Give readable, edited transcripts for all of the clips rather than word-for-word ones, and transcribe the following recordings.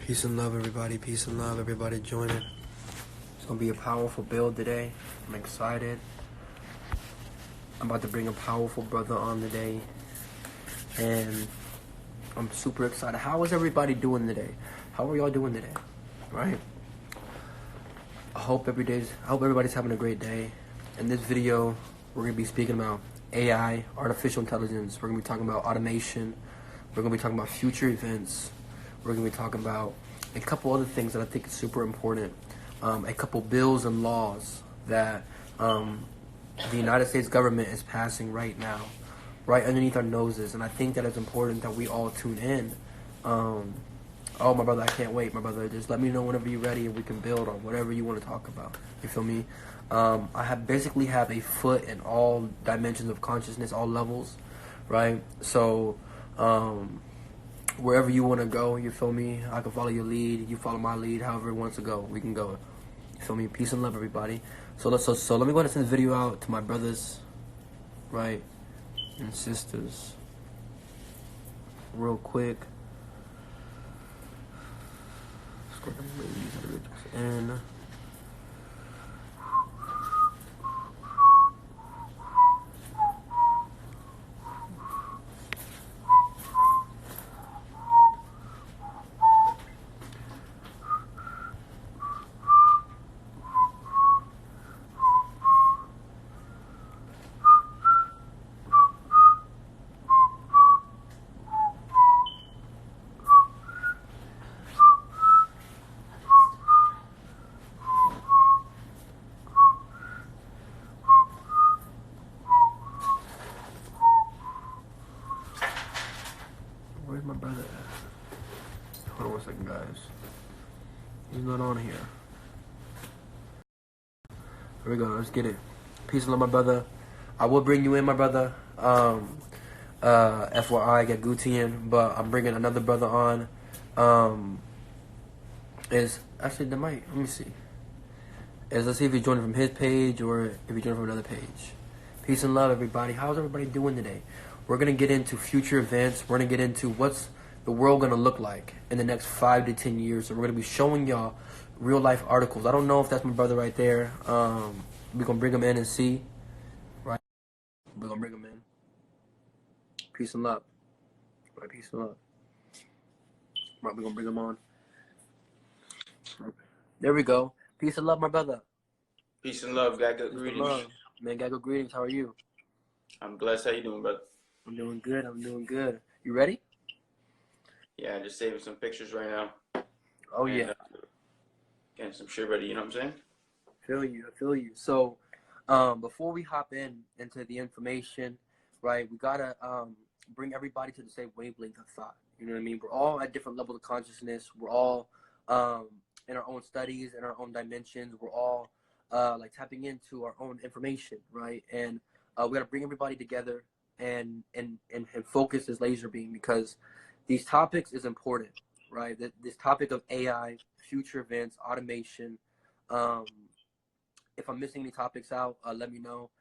Peace and love, everybody. Peace and love, everybody. Join it. It's gonna be a powerful build today. I'm excited. I'm about to bring a powerful brother on today, and I'm super excited. How is everybody doing today? How are y'all doing today? Right? I hope everybody's having a great day. In this video, we're gonna be speaking about AI, artificial intelligence. We're gonna be talking about automation. We're gonna be talking about future events. We're going to be talking about a couple other things that I think is super important. A couple bills and laws that the United States government is passing right now, right underneath our noses. And I think that it's important that we all tune in. Oh, my brother, I can't wait. My brother, just let me know whenever you're ready and we can build on whatever you want to talk about. You feel me? I basically have a foot in all dimensions of consciousness, all levels, right? So, wherever you want to go, you feel me? I can follow your lead, you follow my lead, however it wants to go, we can go. You feel me? Peace and love, everybody. So let me go ahead and send this video out to my brothers, right, and sisters, real quick. Let's go ahead and bring these individuals in. Where's my brother at? Hold on one second, guys. He's not on here. Here we go. Let's get it. Peace and love, my brother. I will bring you in, my brother. FYI, get Gutian, but I'm bringing another brother on. Is actually the mic. Let me see. Let's see if he's joining from his page or if he's joining from another page. Peace and love, everybody. How's everybody doing today? We're gonna get into future events. We're gonna get into what's the world gonna look like in the next 5 to 10 years. So we're gonna be showing y'all real life articles. I don't know if that's my brother right there. We're gonna bring him in and see. Right? We're gonna bring him in. Peace and love. Right, peace and love. Right, we're gonna bring him on. There we go. Peace and love, my brother. Peace and love, Gaga. Greetings. Man, Gaga, greetings. How are you? I'm blessed. How you doing, brother? I'm doing good. I'm doing good. You ready? Yeah, just saving some pictures right now. Oh, and, yeah. Getting some shit ready, you know what I'm saying? I feel you. So, before we hop into the information, right, we gotta bring everybody to the same wavelength of thought. You know what I mean? We're all at different levels of consciousness. We're all in our own studies, in our own dimensions. We're all like tapping into our own information, right? And we gotta bring everybody together and focus this laser beam because these topics is important, right? This topic of AI, future events, automation. If I'm missing any topics out, let me know.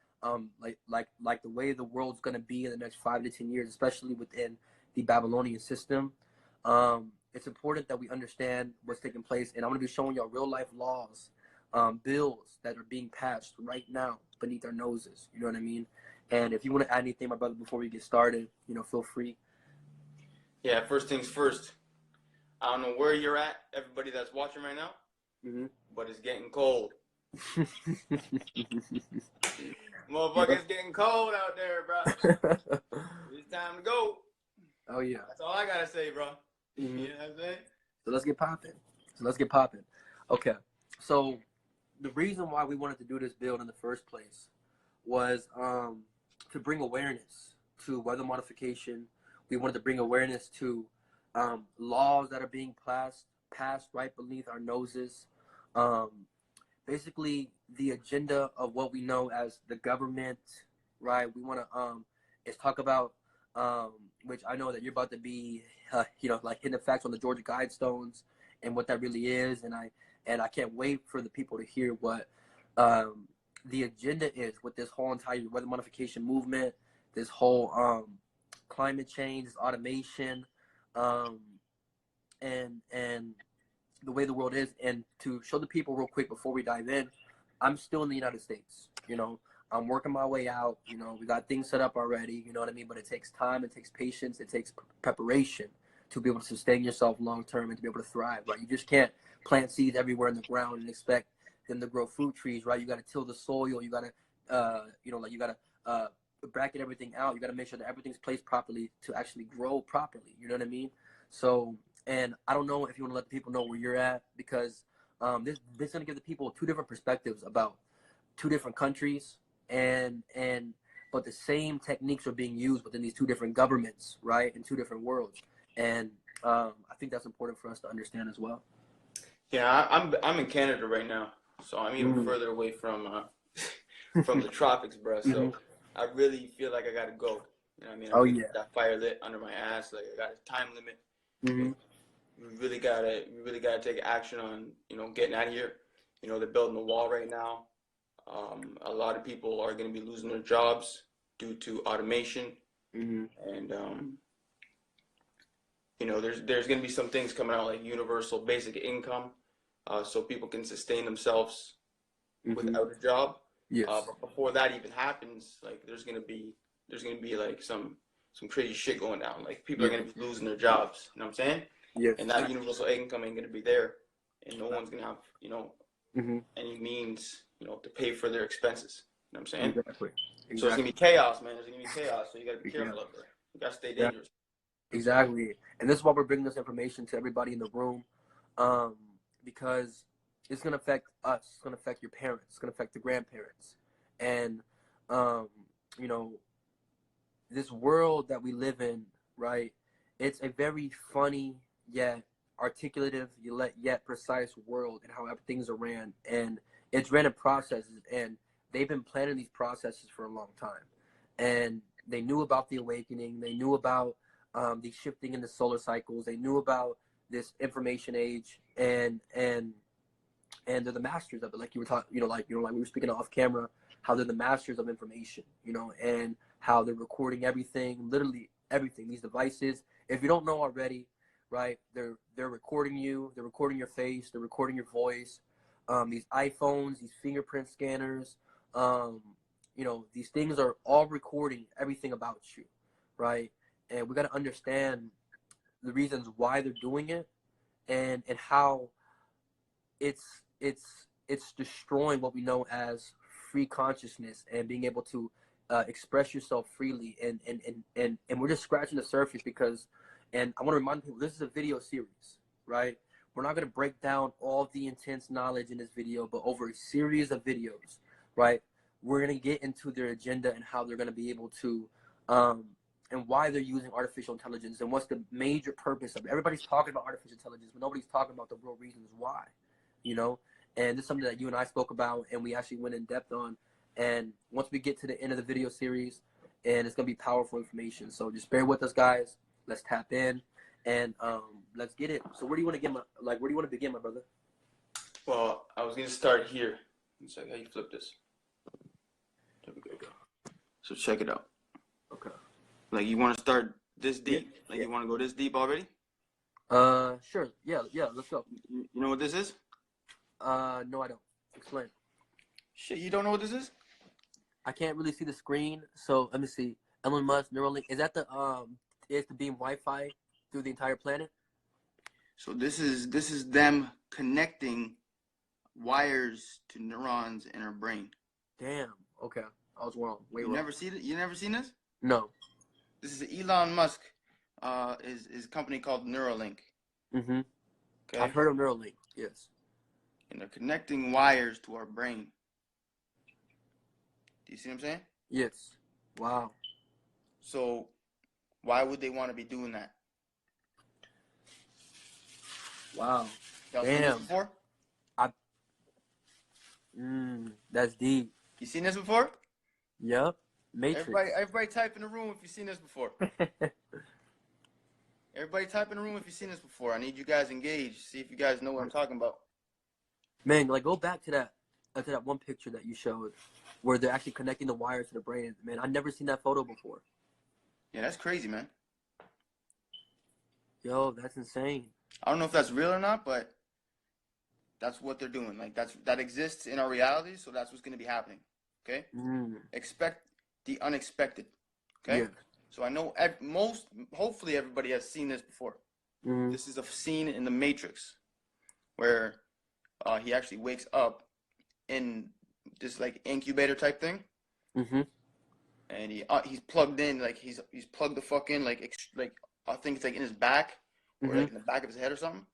Like the way the world's gonna be in the next 5 to 10 years, especially within the Babylonian system. It's important that we understand what's taking place, and I'm gonna be showing y'all real life laws, bills that are being passed right now beneath our noses. You know what I mean? And if you want to add anything, my brother, before we get started, feel free. Yeah, first things first. I don't know where you're at, everybody that's watching right now, but it's getting cold. Motherfucker, it's getting cold out there, bro. It's time to go. Oh, yeah. That's all I gotta say, bro. You know what I'm saying? So let's get popping. Okay. So the reason why we wanted to do this build in the first place was to bring awareness to weather modification. We wanted to bring awareness to laws that are being passed right beneath our noses. Basically, the agenda of what we know as the government, right? We want to is talk about, which I know that you're about to be, like hitting the facts on the Georgia Guidestones and what that really is, and I can't wait for the people to hear what the agenda is with this whole entire weather modification movement, this whole climate change, this automation, and the way the world is. And to show the people real quick before we dive in, I'm still in the United States. You know, I'm working my way out. You know, we got things set up already. You know what I mean? But it takes time. It takes patience. It takes preparation to be able to sustain yourself long term and to be able to thrive. Right? You just can't plant seeds everywhere in the ground and expect them to grow fruit trees. Right? You got to till the soil. You got to, you got to bracket everything out. You got to make sure that everything's placed properly to actually grow properly. You know what I mean? So, and I don't know if you want to let the people know where you're at, because this is going to give the people two different perspectives about two different countries, and but the same techniques are being used within these two different governments, right, in two different worlds. And I think that's important for us to understand as well. Yeah, I'm in Canada right now, so I'm even further away from the tropics, bro. So I really feel like I gotta go. You know what I mean? I really got that fire lit under my ass. Like, I got a time limit. We really gotta take action on, you know, getting out of here. You know, they're building a wall right now. A lot of people are going to be losing their jobs due to automation, and you know, there's going to be some things coming out like universal basic income, so people can sustain themselves without a job. Yes. But before that even happens, like, there's going to be like some crazy shit going down. Like, people are going to be losing their jobs. You know what I'm saying? Yes. And that universal income ain't going to be there, and no one's going to have, you know, any means, you know, to pay for their expenses. You know what I'm saying? Exactly. So it's gonna be chaos, man. There's gonna be chaos. So you gotta be careful up there. You gotta stay dangerous. Exactly. And this is why we're bringing this information to everybody in the room, because it's gonna affect us. It's gonna affect your parents. It's gonna affect the grandparents. And you know, this world that we live in, right? It's a very funny yet articulative yet precise world, and how things are ran. And it's ran in processes, and they've been planning these processes for a long time. And they knew about the awakening. They knew about the shifting in the solar cycles. They knew about this information age, and they're the masters of it. Like you were talking, like we were speaking off camera, how they're the masters of information, and how they're recording everything, literally everything. These devices, if you don't know already, right? They're recording you. They're recording your face. They're recording your voice. These iPhones, these fingerprint scanners, these things are all recording everything about you, right? And we got to understand the reasons why they're doing it, and how it's destroying what we know as free consciousness and being able to express yourself freely. And we're just scratching the surface, because, and I want to remind people, this is a video series, right? We're not going to break down all the intense knowledge in this video, but over a series of videos, right, we're going to get into their agenda and how they're going to be able to, and why they're using artificial intelligence, and what's the major purpose of it. Everybody's talking about artificial intelligence, but nobody's talking about the real reasons why, And this is something that you and I spoke about, and we actually went in depth on. And once we get to the end of the video series, and it's going to be powerful information. So just bear with us, guys. Let's tap in, and let's get it. So where do you want to begin, my brother? Well, I was going to start here. Let's check how you flip this. There we go. So check it out. Okay. Like, you want to start this deep? You want to go this deep already? Sure. Yeah, let's go. You know what this is? No, I don't. Explain. Shit, you don't know what this is? I can't really see the screen, so let me see. Elon Musk, Neuralink. Is that the beam Wi-Fi through the entire planet? So this is them connecting wires to neurons in our brain. Damn. Okay, I was wrong. You never seen it? You never seen this? No. This is Elon Musk. His company called Neuralink. Mm-hmm. Okay. I've heard of Neuralink. Yes. And they're connecting wires to our brain. Do you see what I'm saying? Yes. Wow. So, why would they want to be doing that? Wow. Y'all seen this before? That's deep. You seen this before? Yep. Matrix. Everybody type in the room if you've seen this before. Everybody type in the room if you've seen this before. I need you guys engaged. See if you guys know what I'm talking about. Man, go back to that one picture that you showed, where they're actually connecting the wires to the brain. Man, I've never seen that photo before. Yeah, that's crazy, man. Yo, that's insane. I don't know if that's real or not, but That's what they're doing. Like that exists in our reality, so that's what's going to be happening. Okay. Expect the unexpected. Okay. Yeah. So I know hopefully everybody has seen this before. This is a scene in The Matrix where he actually wakes up in this like incubator type thing, and he's plugged in, like he's plugged the fuck in, like I think it's like in his back or like in the back of his head or something.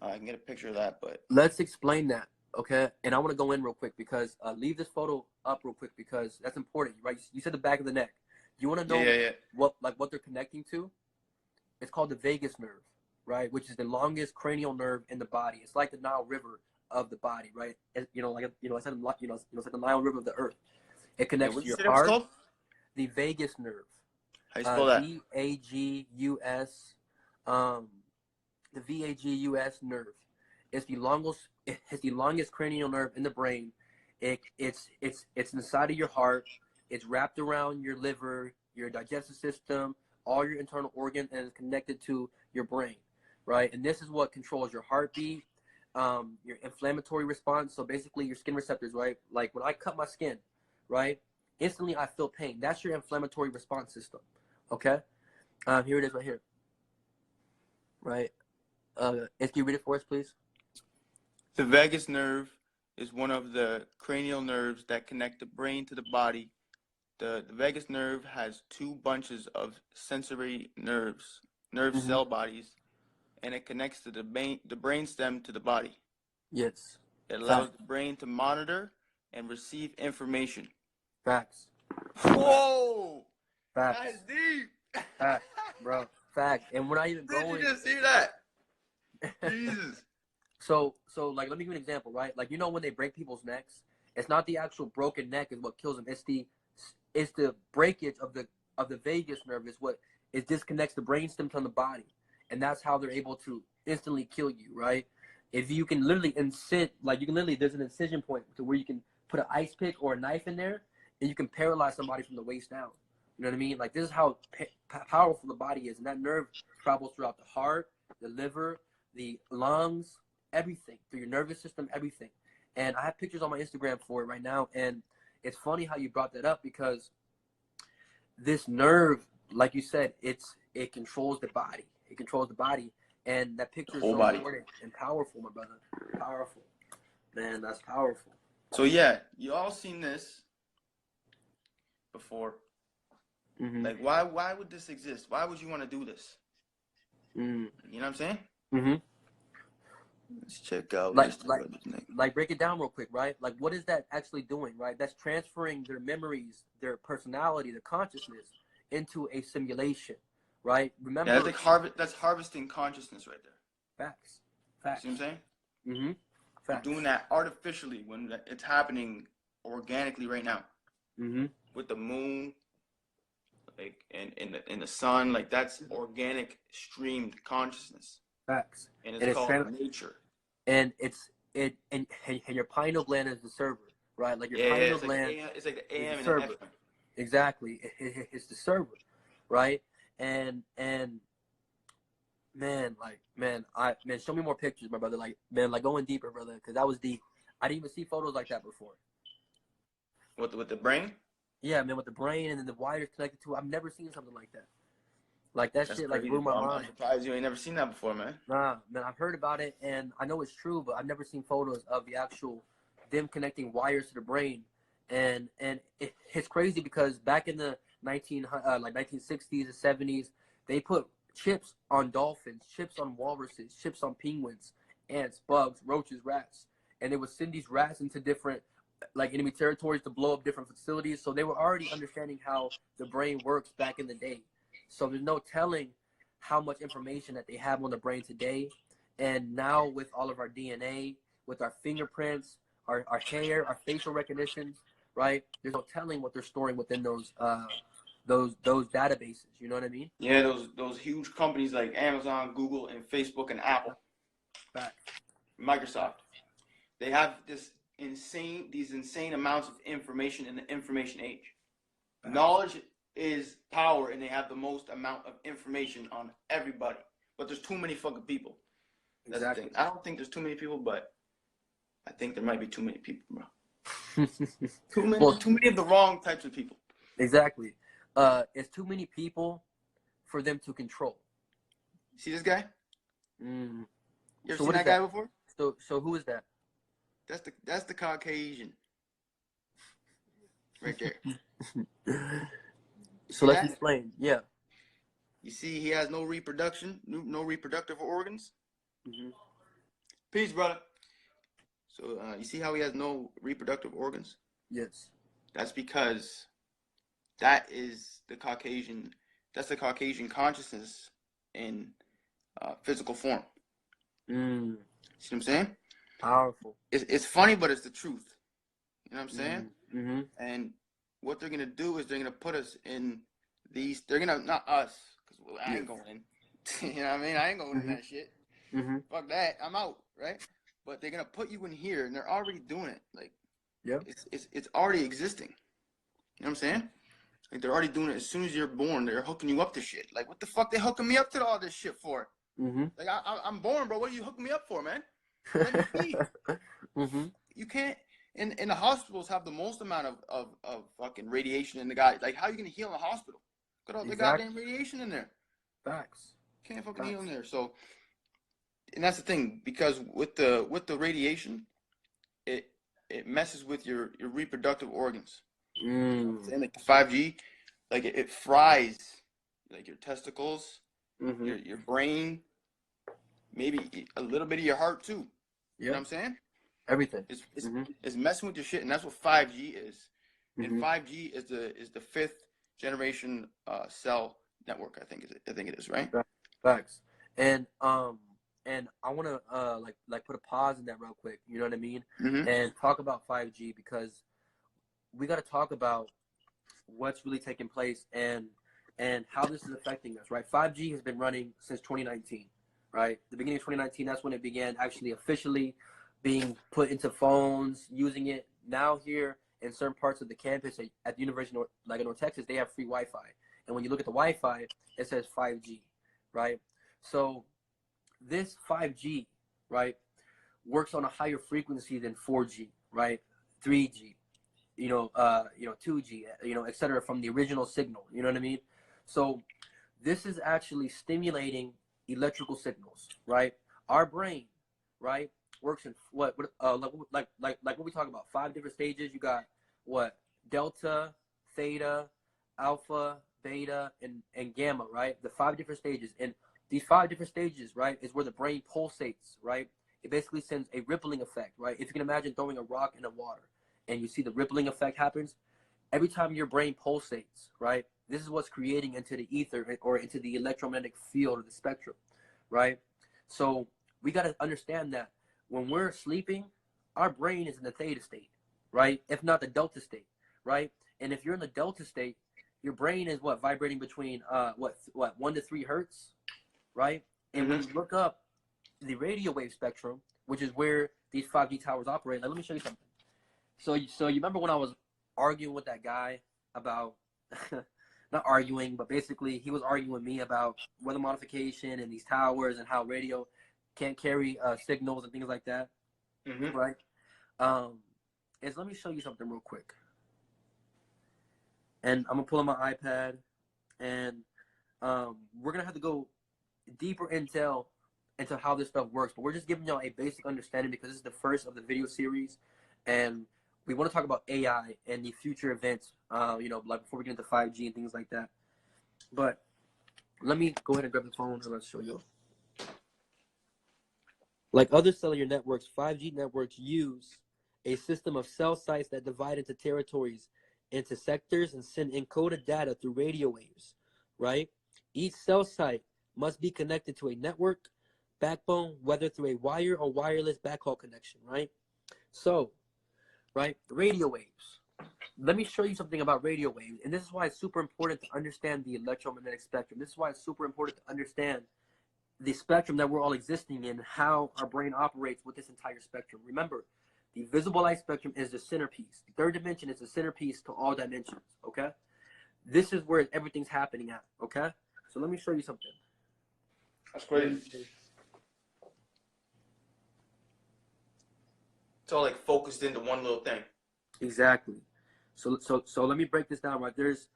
I can get a picture of that, but let's explain that, okay? And I want to go in real quick because leave this photo up real quick because that's important, right? You said the back of the neck. You want to know what they're connecting to? It's called the vagus nerve, right? Which is the longest cranial nerve in the body. It's like the Nile River of the body, right? I said, it's like the Nile River of the earth. It connects to your heart. Called? The vagus nerve. How you spell that? VAGUS. The VAGUS nerve. It's the longest cranial nerve in the brain. It's inside of your heart. It's wrapped around your liver, your digestive system, all your internal organs, and it's connected to your brain, right? And this is what controls your heartbeat, your inflammatory response. So basically your skin receptors, right? Like when I cut my skin, right? Instantly I feel pain. That's your inflammatory response system, okay? Here it is right here, right? Can you read it for us, please? The vagus nerve is one of the cranial nerves that connect the brain to the body. The vagus nerve has two bunches of sensory nerve cell bodies, and it connects to the brain stem to the body. Yes. It allows the brain to monitor and receive information. Facts. Whoa! Facts. That's deep. Facts, bro. Facts. And we're not even going. Did you just see that? Jesus. So like, let me give you an example, right? Like, when they break people's necks, it's not the actual broken neck is what kills them. It's the breakage of the vagus nerve is what it disconnects the brainstem from the body, and that's how they're able to instantly kill you, right? If you can literally there's an incision point to where you can put an ice pick or a knife in there, and you can paralyze somebody from the waist down. You know what I mean? Like, this is how powerful the body is, and that nerve travels throughout the heart, the liver, the lungs, everything, through your nervous system, everything. And I have pictures on my Instagram for it right now, and it's funny how you brought that up because this nerve, like you said, it controls the body. It controls the body, and that picture is so important and powerful, my brother. Powerful, man. That's powerful. So yeah, you all seen this before. Like, why would this exist? Why would you want to do this? You know what I'm saying? Let's check out. Like, break it down real quick, right? Like, what is that actually doing, right? That's transferring their memories, their personality, their consciousness into a simulation, right? Remember, yeah, that's like that's harvesting consciousness right there. Facts. Facts. See what I'm saying? Facts. Doing that artificially when it's happening organically right now. With the moon, like, and in the sun, like, that's organic streamed consciousness. Facts. And it's called nature. And and your pineal gland is the server, right? Like, your pineal gland. It's like the AM and server. the FM. Exactly. It's the server, right? And man, show me more pictures, my brother. Like, man, like, going deeper, brother, because that was deep. I didn't even see photos like that before. With the brain? Yeah, man, with the brain and then the wires connected to it. I've never seen something like that. Like, that's shit, like, blew my mind. I'm surprised you ain't never seen that before, man. Nah, man, I've heard about it, and I know it's true, but I've never seen photos of the actual them connecting wires to the brain. And it's crazy because back in the 1960s and 70s, they put chips on dolphins, chips on walruses, chips on penguins, ants, bugs, roaches, rats, and they would send these rats into different, like, enemy territories to blow up different facilities. So they were already understanding how the brain works back in the day. So there's no telling how much information that they have on the brain today. And now with all of our DNA, with our fingerprints, our hair, our facial recognition, right? There's no telling what they're storing within those databases. You know what I mean? Yeah, those huge companies like Amazon, Google, and Facebook and Apple, Microsoft, they have these insane amounts of information in the information age. Knowledge is power, and they have the most amount of information on everybody. But there's too many fucking people. That's the thing. I don't think there's too many people, but I think there might be too many people, bro. Too many of the wrong types of people. Exactly. It's too many people for them to control. See this guy? Mm. You ever seen that guy before? So who is that? That's the Caucasian. Right there. So let's explain. Yeah. You see, he has no reproductive organs. Mm-hmm. Peace, brother. So you see how he has no reproductive organs? Yes. That's because that is the Caucasian. That's the Caucasian consciousness in physical form. Mm. See what I'm saying? Powerful. It's funny, but it's the truth. You know what I'm saying? Mm-hmm. And what they're gonna do is they're gonna put us in these. They're gonna, not us, because I ain't going in. You know what I mean? I ain't going in that shit. Mm-hmm. Fuck that. I'm out, right? But they're gonna put you in here, and they're already doing it. Like, yeah, it's already existing. You know what I'm saying? Like, they're already doing it as soon as you're born. They're hooking you up to shit. Like, what the fuck they hooking me up to all this shit for? Mm-hmm. Like, I'm born, bro. What are you hooking me up for, man? Let me be. Mm-hmm. You can't. And the hospitals have the most amount of fucking radiation in the guy. Like, how are you gonna heal in a hospital? Got all the goddamn radiation in there. Facts. Can't fucking heal in there. So, and that's the thing, because with the radiation, it messes with your reproductive organs. And like the 5G, like it fries like your testicles, your brain, maybe a little bit of your heart too. You know what I'm saying? Everything. It's messing with your shit, and that's what 5G is. And 5G is the 5th generation cell network. I think it is, right? Facts. And I want to like put a pause in that real quick. You know what I mean? And talk about 5G, because we got to talk about what's really taking place and how this is affecting us. Right? 5G has been running since 2019. Right? The beginning of 2019. That's when it began actually officially being put into phones, using it. Now here in certain parts of the campus at the University of North Texas, they have free Wi-Fi. And when you look at the Wi-Fi, it says 5G, right? So this 5G, right, works on a higher frequency than 4G, right? 3G, 2G, et cetera, from the original signal. You know what I mean? So this is actually stimulating electrical signals, right? Our brain, right, works in what we talk about, 5 different stages. You got what? Delta, theta, alpha, beta, and gamma, right? The 5 different stages. And these 5 different stages, right, is where the brain pulsates, right? It basically sends a rippling effect, right? If you can imagine throwing a rock in the water and you see the rippling effect happens, every time your brain pulsates, right, this is what's creating into the ether or into the electromagnetic field of the spectrum, right? So we got to understand that when we're sleeping, our brain is in the theta state, right? If not the delta state, right? And if you're in the delta state, your brain is vibrating between 1 to 3 hertz, right? And when you look up the radio wave spectrum, which is where these 5G towers operate, let me show you something. So you remember when I was arguing with that guy about not arguing, but basically he was arguing with me about weather modification and these towers and how radio can't carry signals and things like that, right? Let me show you something real quick. And I'm gonna pull up my iPad, and we're gonna have to go deeper into how this stuff works. But we're just giving y'all a basic understanding because this is the first of the video series, and we want to talk about AI and the future events. Like before we get into 5G and things like that. But let me go ahead and grab the phone and let's show you. Like other cellular networks, 5G networks use a system of cell sites that divide into territories, into sectors, and send encoded data through radio waves, right? Each cell site must be connected to a network backbone, whether through a wire or wireless backhaul connection, right? So, right, radio waves. Let me show you something about radio waves, and this is why it's super important to understand the electromagnetic spectrum. This is why it's super important to understand the spectrum that we're all existing in, how our brain operates with this entire spectrum. Remember, the visible light spectrum is the centerpiece. The 3rd dimension is the centerpiece to all dimensions, okay? This is where everything's happening at, okay? So let me show you something. That's crazy. It's all like focused into one little thing. Exactly. So let me break this down. Right, there's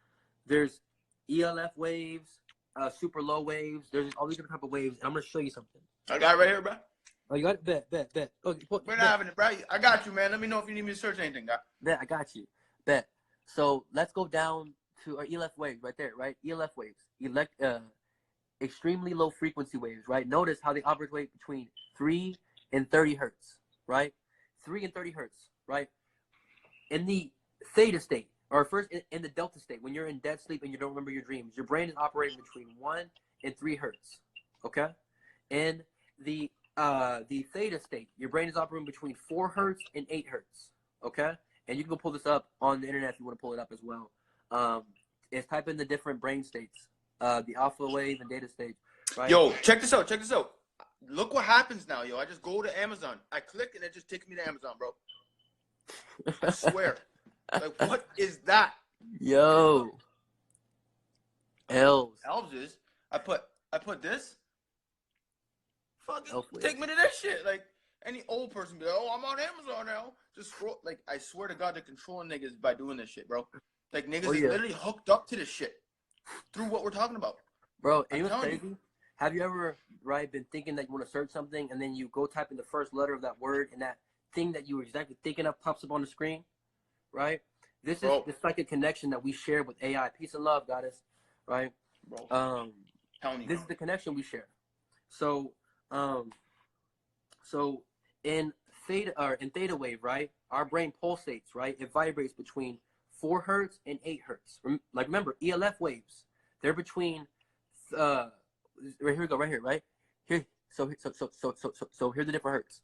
ELF waves, super low waves. There's all these different type of waves, and I'm gonna show you something. I got it right here, bro. Oh, you got it? Bet. Okay, we're not having it, bro. I got you, man. Let me know if you need me to search anything, guy. Bet, I got you. Bet. So let's go down to our ELF waves right there, right? ELF waves, extremely low frequency waves, right? Notice how they operate between 3 and 30 hertz, right? 3 and 30 hertz, right? In the theta state, or first in the delta state, when you're in dead sleep and you don't remember your dreams, your brain is operating between 1 and 3 hertz, okay? In the theta state, your brain is operating between 4 hertz and 8 hertz, okay? And you can go pull this up on the internet if you want to pull it up as well. It's type in the different brain states, the alpha wave and theta state, right? Yo, check this out. Look what happens now, yo. I just go to Amazon. I click and it just takes me to Amazon, bro. I swear. Like, what is that? Yo. Elves. Elves is. I put this. Fucking take me to that shit. Like, any old person be like, oh, I'm on Amazon now. Just scroll. Like, I swear to God, they're controlling niggas by doing this shit, bro. Like, niggas is literally hooked up to this shit through what we're talking about. Bro, and you know what's crazy? Have you ever, right, been thinking that you want to search something, and then you go type in the first letter of that word, and that thing that you were exactly thinking of pops up on the screen, right? This is it's like a connection that we share with AI. Peace and love, goddess, right? Bro, this is the connection we share. So, in theta wave, right? Our brain pulsates, right? It vibrates between 4 hertz and 8 hertz. Like, remember, ELF waves, they're between right here we go, right here, right here. So here's the different hertz,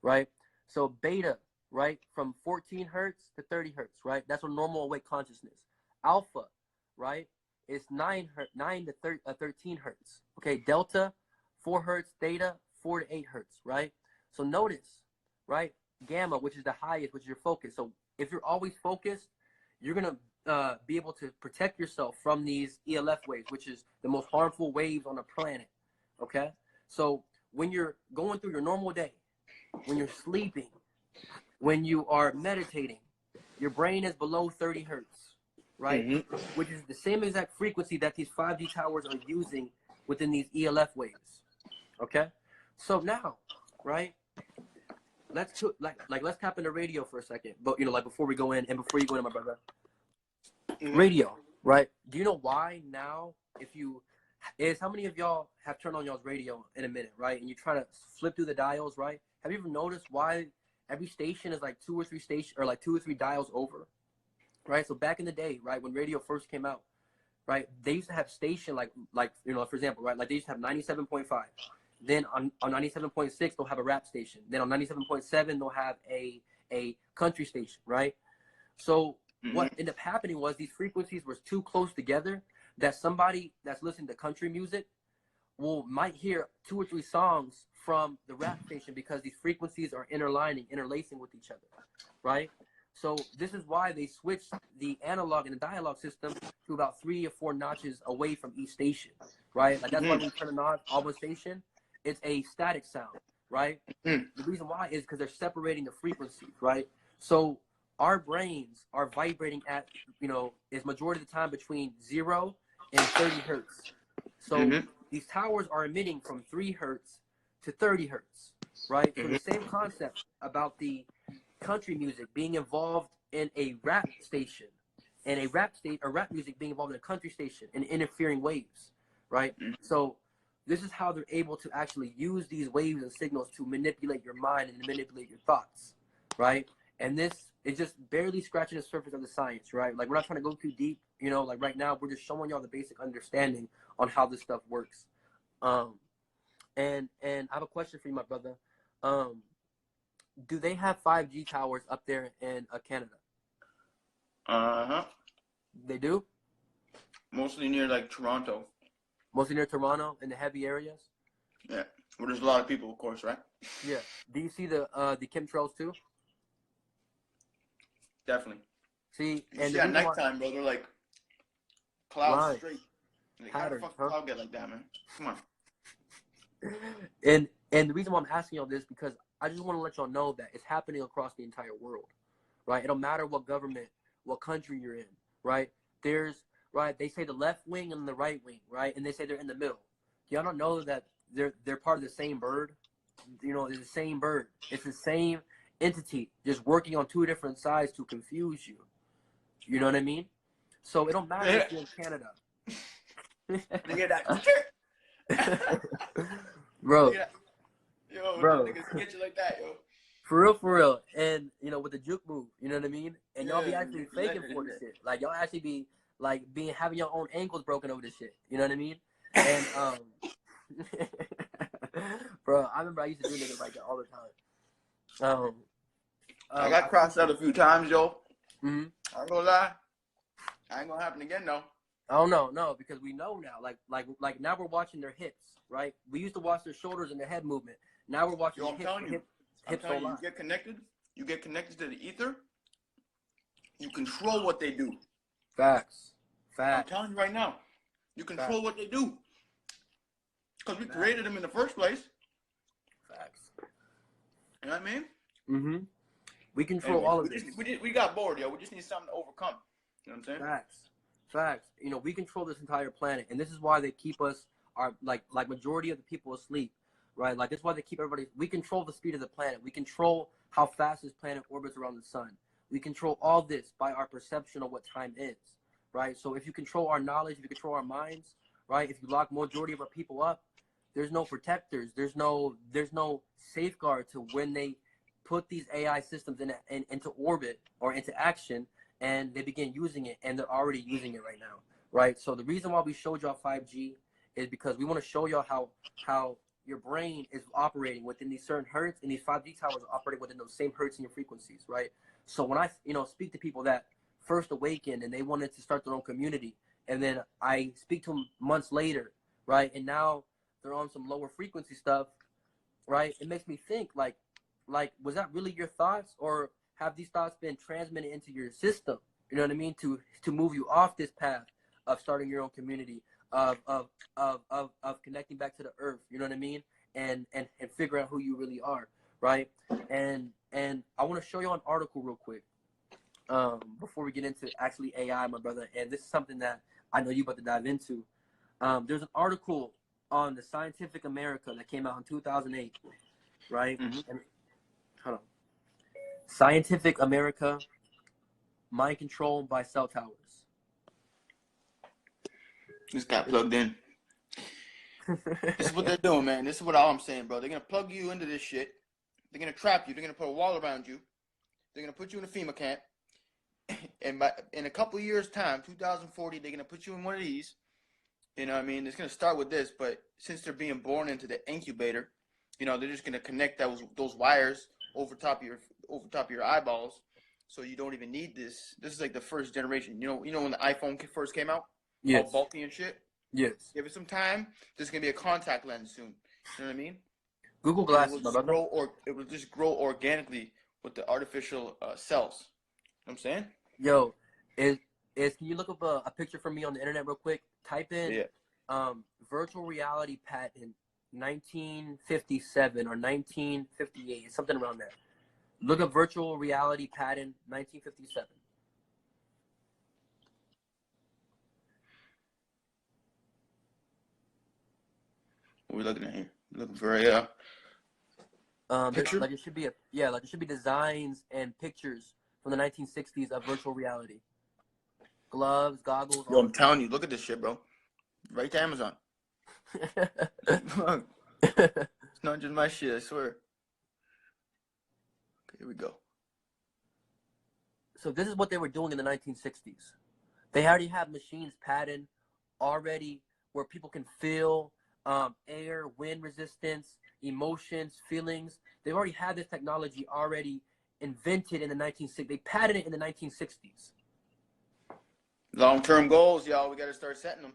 right? So beta, right, from 14 hertz to 30 hertz, right? That's a normal awake consciousness. Alpha, right, is 9 to 13 hertz. Okay, delta, 4 hertz. Theta, 4 to 8 hertz, right? So notice, right, gamma, which is the highest, which is your focus. So if you're always focused, you're gonna be able to protect yourself from these ELF waves, which is the most harmful waves on the planet. Okay, so when you're going through your normal day, when you're sleeping, when you are meditating, your brain is below 30 hertz, right? Mm-hmm. Which is the same exact frequency that these 5G towers are using within these ELF waves. Okay, so now, right? Let's tap into radio for a second, but like before we go in, and before you go in, my brother. Radio, right? Do you know why now? How many of y'all have turned on y'all's radio in a minute, right? And you try to flip through the dials, right? Have you ever noticed why every station is like 2 or 3 dials over, right? So back in the day, right, when radio first came out, right, they used to have station like for example, right, like they used to have 97.5. Then on 97.6 they'll have a rap station. Then on 97.7 they'll have a country station, right? So what ended up happening was these frequencies were too close together that somebody that's listening to country music might hear 2 or 3 songs from the rap station because these frequencies are interlacing with each other, right? So this is why they switched the analog and the dialogue system to about 3 or 4 notches away from each station, right? Like that's why when you turn it on one station, it's a static sound, right? The reason why is because they're separating the frequencies, right? So our brains are vibrating at, is majority of the time between 0 and 30 hertz. So these towers are emitting from 3 hertz to 30 hertz, right? So the same concept about the country music being involved in a rap station and rap music being involved in a country station and interfering waves, right? So this is how they're able to actually use these waves and signals to manipulate your mind and manipulate your thoughts, right? And this is just barely scratching the surface of the science, right? Like, we're not trying to go too deep, like right now, we're just showing y'all the basic understanding on how this stuff works. And I have a question for you, my brother. Do they have 5G towers up there in Canada? Uh-huh. They do? Mostly near, like, Toronto. Mostly near Toronto, in the heavy areas? Yeah. Well, there's a lot of people, of course, right? Yeah. Do you see the chemtrails, too? Definitely. See, and at nighttime, bro, they're like clouds straight. Like, how the fuck does cloud get like that, man? Come on. And the reason why I'm asking y'all this because I just want to let y'all know that it's happening across the entire world, right? It don't matter what government, what country you're in, right? They say the left wing and the right wing, right? And they say they're in the middle. Y'all don't know that they're part of the same bird. You know, it's the same bird. It's the same entity, just working on two different sides to confuse you. You know what I mean? So it don't matter if you're in Canada. You hear that? Bro. Yo, bro. Niggas get you like that, yo. For real. And, you know, with the juke move, you know what I mean? And y'all be actually faking for this shit. Like, y'all actually be, like, having your own ankles broken over this shit. You know what I mean? And, bro, I remember I used to do niggas like that all the time. I got crossed out a few times, yo. Mm-hmm. I ain't gonna lie. I ain't gonna happen again, though. Oh, no, because we know now. Like now we're watching their hips, right? We used to watch their shoulders and their head movement. Now we're watching Yo, I'm telling you, you get connected. You get connected to the ether. You control what they do. Facts. I'm telling you right now. You control what they do. Because we created them in the first place. Facts. You know what I mean? Mm-hmm. We control all of this. We got bored, yo. We just need something to overcome. You know what I'm saying? Facts. You know, we control this entire planet, and this is why they keep us, like majority of the people asleep, right? Like, that's why they keep everybody. We control the speed of the planet. We control how fast this planet orbits around the sun. We control all this by our perception of what time is, right? So if you control our knowledge, if you control our minds, right? If you lock majority of our people up, there's no protectors. There's no safeguard to when they put these AI systems into orbit or into action, and they begin using it, and they're already using it right now, right? So the reason why we showed y'all 5G is because we want to show y'all how your brain is operating within these certain hertz, and these 5G towers are operating within those same hertz in your frequencies, right? So when I, speak to people that first awakened and they wanted to start their own community, and then I speak to them months later, right? And now they're on some lower frequency stuff, right? It makes me think, like, was that really your thoughts, or have these thoughts been transmitted into your system? You know what I mean? To move you off this path of starting your own community, of connecting back to the earth. You know what I mean? And figure out who you really are, right? And I want to show you an article real quick, before we get into actually AI, my brother. And this is something that I know you about to dive into. There's an article on the Scientific America that came out in 2008, right? Mm-hmm. And, hold on. Scientific America, mind control by cell towers. Just got plugged in. This is what they're doing, man. This is what all I'm saying, bro. They're going to plug you into this shit. They're going to trap you. They're going to put a wall around you. They're going to put you in a FEMA camp. And in a couple of years' time, 2040, they're going to put you in one of these. You know what I mean? It's going to start with this, but since they're being born into the incubator, they're just going to connect those wires over top of your eyeballs, so you don't even need this. This is like the first generation. You know when the iPhone first came out, yes, all bulky and shit. Yes. Give it some time. There's gonna be a contact lens soon. You know what I mean? Google Glasses. It will just grow organically with the artificial cells. You know what I'm saying? Yo, can you look up a picture for me on the internet real quick? Type in virtual reality patent 1957 or 1958, something around there. Look up virtual reality patent 1957. What are we looking at here? Looking for a picture? Like it should be designs and pictures from the 1960s of virtual reality. Gloves, goggles. Yo, I'm telling you, look at this shit, bro. Right to Amazon. Look. It's not just my shit, I swear. Okay, here we go. So this is what they were doing in the 1960s. They already have machines patented already where people can feel air, wind resistance, emotions, feelings. They've already had this technology already invented in the 1960s. They patented it in the 1960s. Long-term goals, y'all. We got to start setting them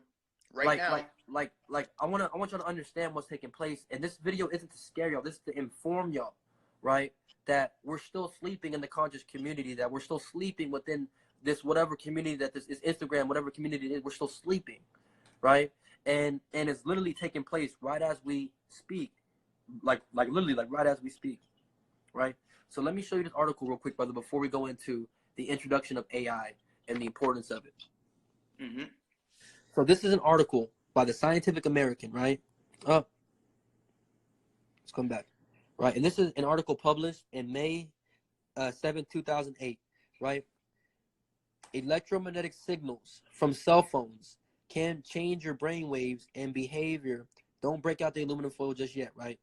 now. I want y'all to understand what's taking place. And this video isn't to scare y'all. This is to inform y'all, right? That we're still sleeping in the conscious community. That we're still sleeping within this whatever community that this is, Instagram, whatever community it is. We're still sleeping, right? And it's literally taking place right as we speak, like literally like right as we speak. right? So let me show you this article real quick, brother, before we go into the introduction of AI and the importance of it. Mm-hmm. So this is an article by the Scientific American, right? Oh, let's come back, right? And this is an article published in May 7, 2008, right? Electromagnetic signals from cell phones can change your brain waves and behavior. Don't break out the aluminum foil just yet, right?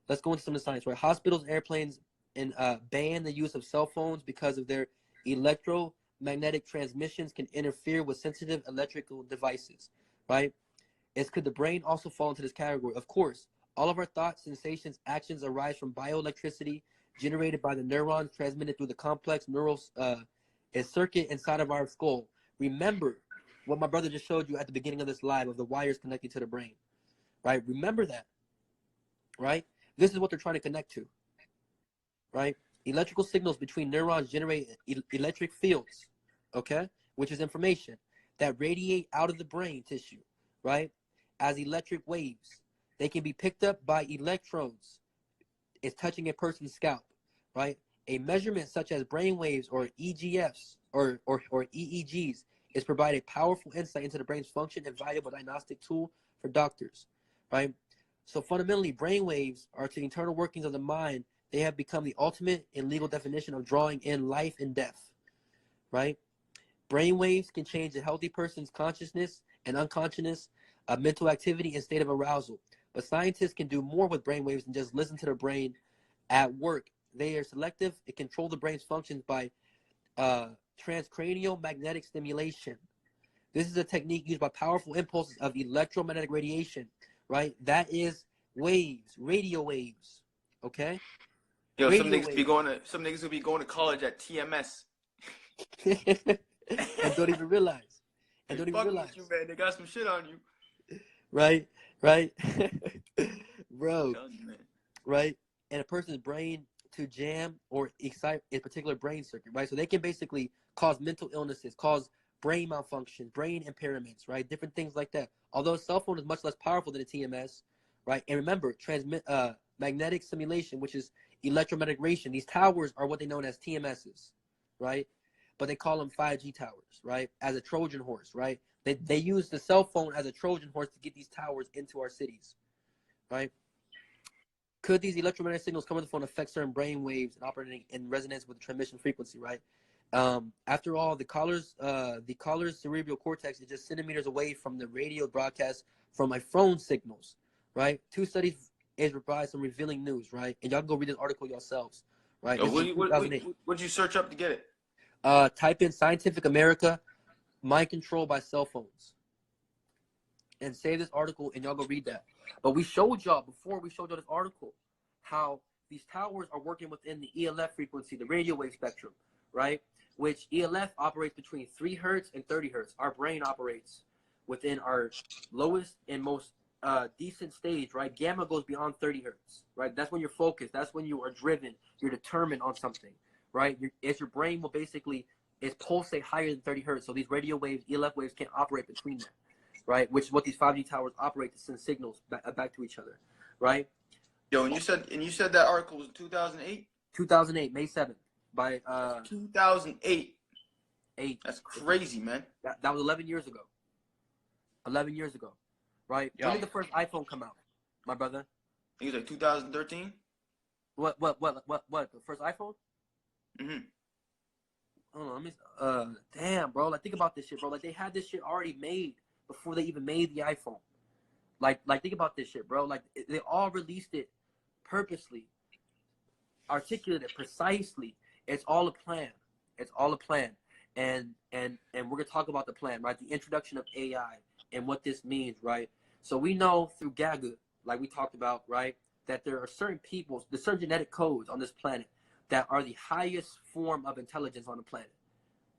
Let's go into some of the science, right? Hospitals, airplanes, and ban the use of cell phones because of their electromagnetic transmissions can interfere with sensitive electrical devices, right? Could the brain also fall into this category? Of course. All of our thoughts, sensations, actions arise from bioelectricity generated by the neurons transmitted through the complex neural circuit inside of our skull. Remember what my brother just showed you at the beginning of this live of the wires connecting to the brain, right? Remember that, right? This is what they're trying to connect to, right? Electrical signals between neurons generate electric fields, okay, which is information that radiate out of the brain tissue, right, as electric waves. They can be picked up by electrodes. It's touching a person's scalp, right? A measurement such as brain waves or EGFs or EEGs is provide a powerful insight into the brain's function and valuable diagnostic tool for doctors, right? So fundamentally, brain waves are to the internal workings of the mind. They have become the ultimate and legal definition of drawing in life and death, right? Brain waves can change a healthy person's consciousness and unconsciousness, mental activity, and state of arousal. But scientists can do more with brain waves than just listen to the brain at work. They are selective and control the brain's functions by transcranial magnetic stimulation. This is a technique used by powerful impulses of electromagnetic radiation, right? That is waves, radio waves, okay? Yo, some niggas will be going to college at TMS. And don't even realize. And don't even realize. With you, man. They got some shit on you. Right? Bro. Right? And a person's brain to jam or excite a particular brain circuit, right? So they can basically cause mental illnesses, cause brain malfunction, brain impairments, right? Different things like that. Although a cell phone is much less powerful than a TMS, right? And remember, magnetic simulation, which is electromagnetic radiation. These towers are what they known as TMSs, right? But they call them 5G towers, right? As a Trojan horse, right? They use the cell phone as a Trojan horse to get these towers into our cities, right? Could these electromagnetic signals coming from the phone affect certain brain waves and operating in resonance with the transmission frequency, right? After all, the caller's cerebral cortex is just centimeters away from the radio broadcast from my phone signals, right? 2 studies is provide some revealing news, right? And y'all can go read this article yourselves, right? What'd you search up to get it? Type in Scientific America, mind control by cell phones, and save this article, and y'all go read that. But we showed y'all before we showed y'all this article how these towers are working within the ELF frequency, the radio wave spectrum, right? Which ELF operates between 3 hertz and 30 hertz. Our brain operates within our lowest and most decent stage, right? Gamma goes beyond 30 hertz, right? That's when you're focused. That's when you are driven. You're determined on something, right? Your brain will basically pulsate higher than 30 hertz. So these radio waves, ELF waves, can't operate between that, right? Which is what these 5G towers operate to send signals back to each other, right? Yo, and you said that article was 2008? 2008, May 7th, by 2008. That's crazy, man. That was 11 years ago. 11 years ago, right? Yo. When did the first iPhone come out, my brother? I think it was like 2013. What? The first iPhone? Mm-hmm. Hold on, let me. Damn, bro. Like, think about this shit, bro. Like, they had this shit already made before they even made the iPhone. Like, think about this shit, bro. Like, they all released it purposely, articulated precisely. It's all a plan. It's all a plan. And we're gonna talk about the plan, right? The introduction of AI and what this means, right? So we know through Gaga, like we talked about, right, that there are certain peoples, there's certain genetic codes on this planet that are the highest form of intelligence on the planet,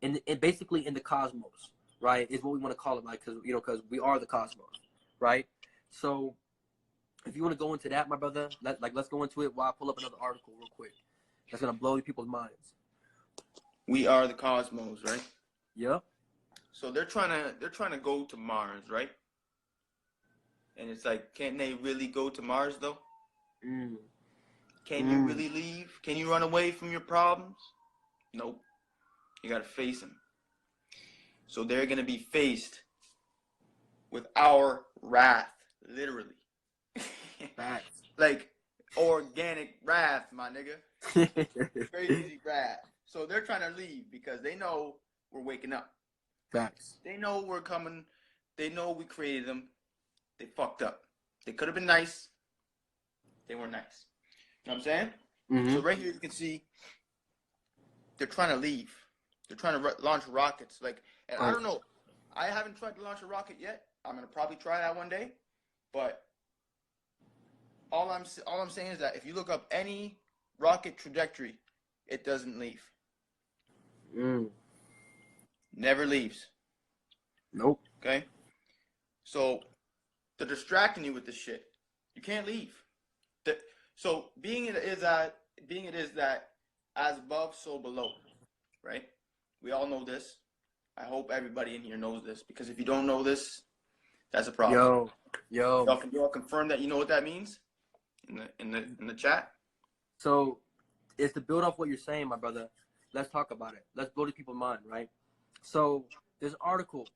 and basically in the cosmos, right, is what we want to call it, like, because we are the cosmos, right? So if you want to go into that, my brother, let's go into it while I pull up another article real quick that's gonna blow people's minds. We are the cosmos, right? Yep. So they're trying to go to Mars, right? And it's like, can't they really go to Mars though? Can you really leave? Can you run away from your problems? Nope. You got to face them. So they're going to be faced with our wrath, literally. Like organic wrath, my nigga. Crazy wrath. So they're trying to leave because they know we're waking up. Facts. They know we're coming. They know we created them. They fucked up. They could have been nice. They weren't nice. You know what I'm saying? Mm-hmm. So right here you can see they're trying to leave. They're trying to launch rockets. And I don't know. I haven't tried to launch a rocket yet. I'm gonna probably try that one day. But all I'm saying is that if you look up any rocket trajectory, it doesn't leave. Never leaves. Nope. Okay. So they're distracting you with this shit. You can't leave. So being it is that as above, so below, right? We all know this. I hope everybody in here knows this, because if you don't know this, that's a problem. Y'all confirm that you know what that means in the chat. So it's to build off what you're saying, my brother. Let's talk about it. Let's blow the people's mind, right? So there's an article,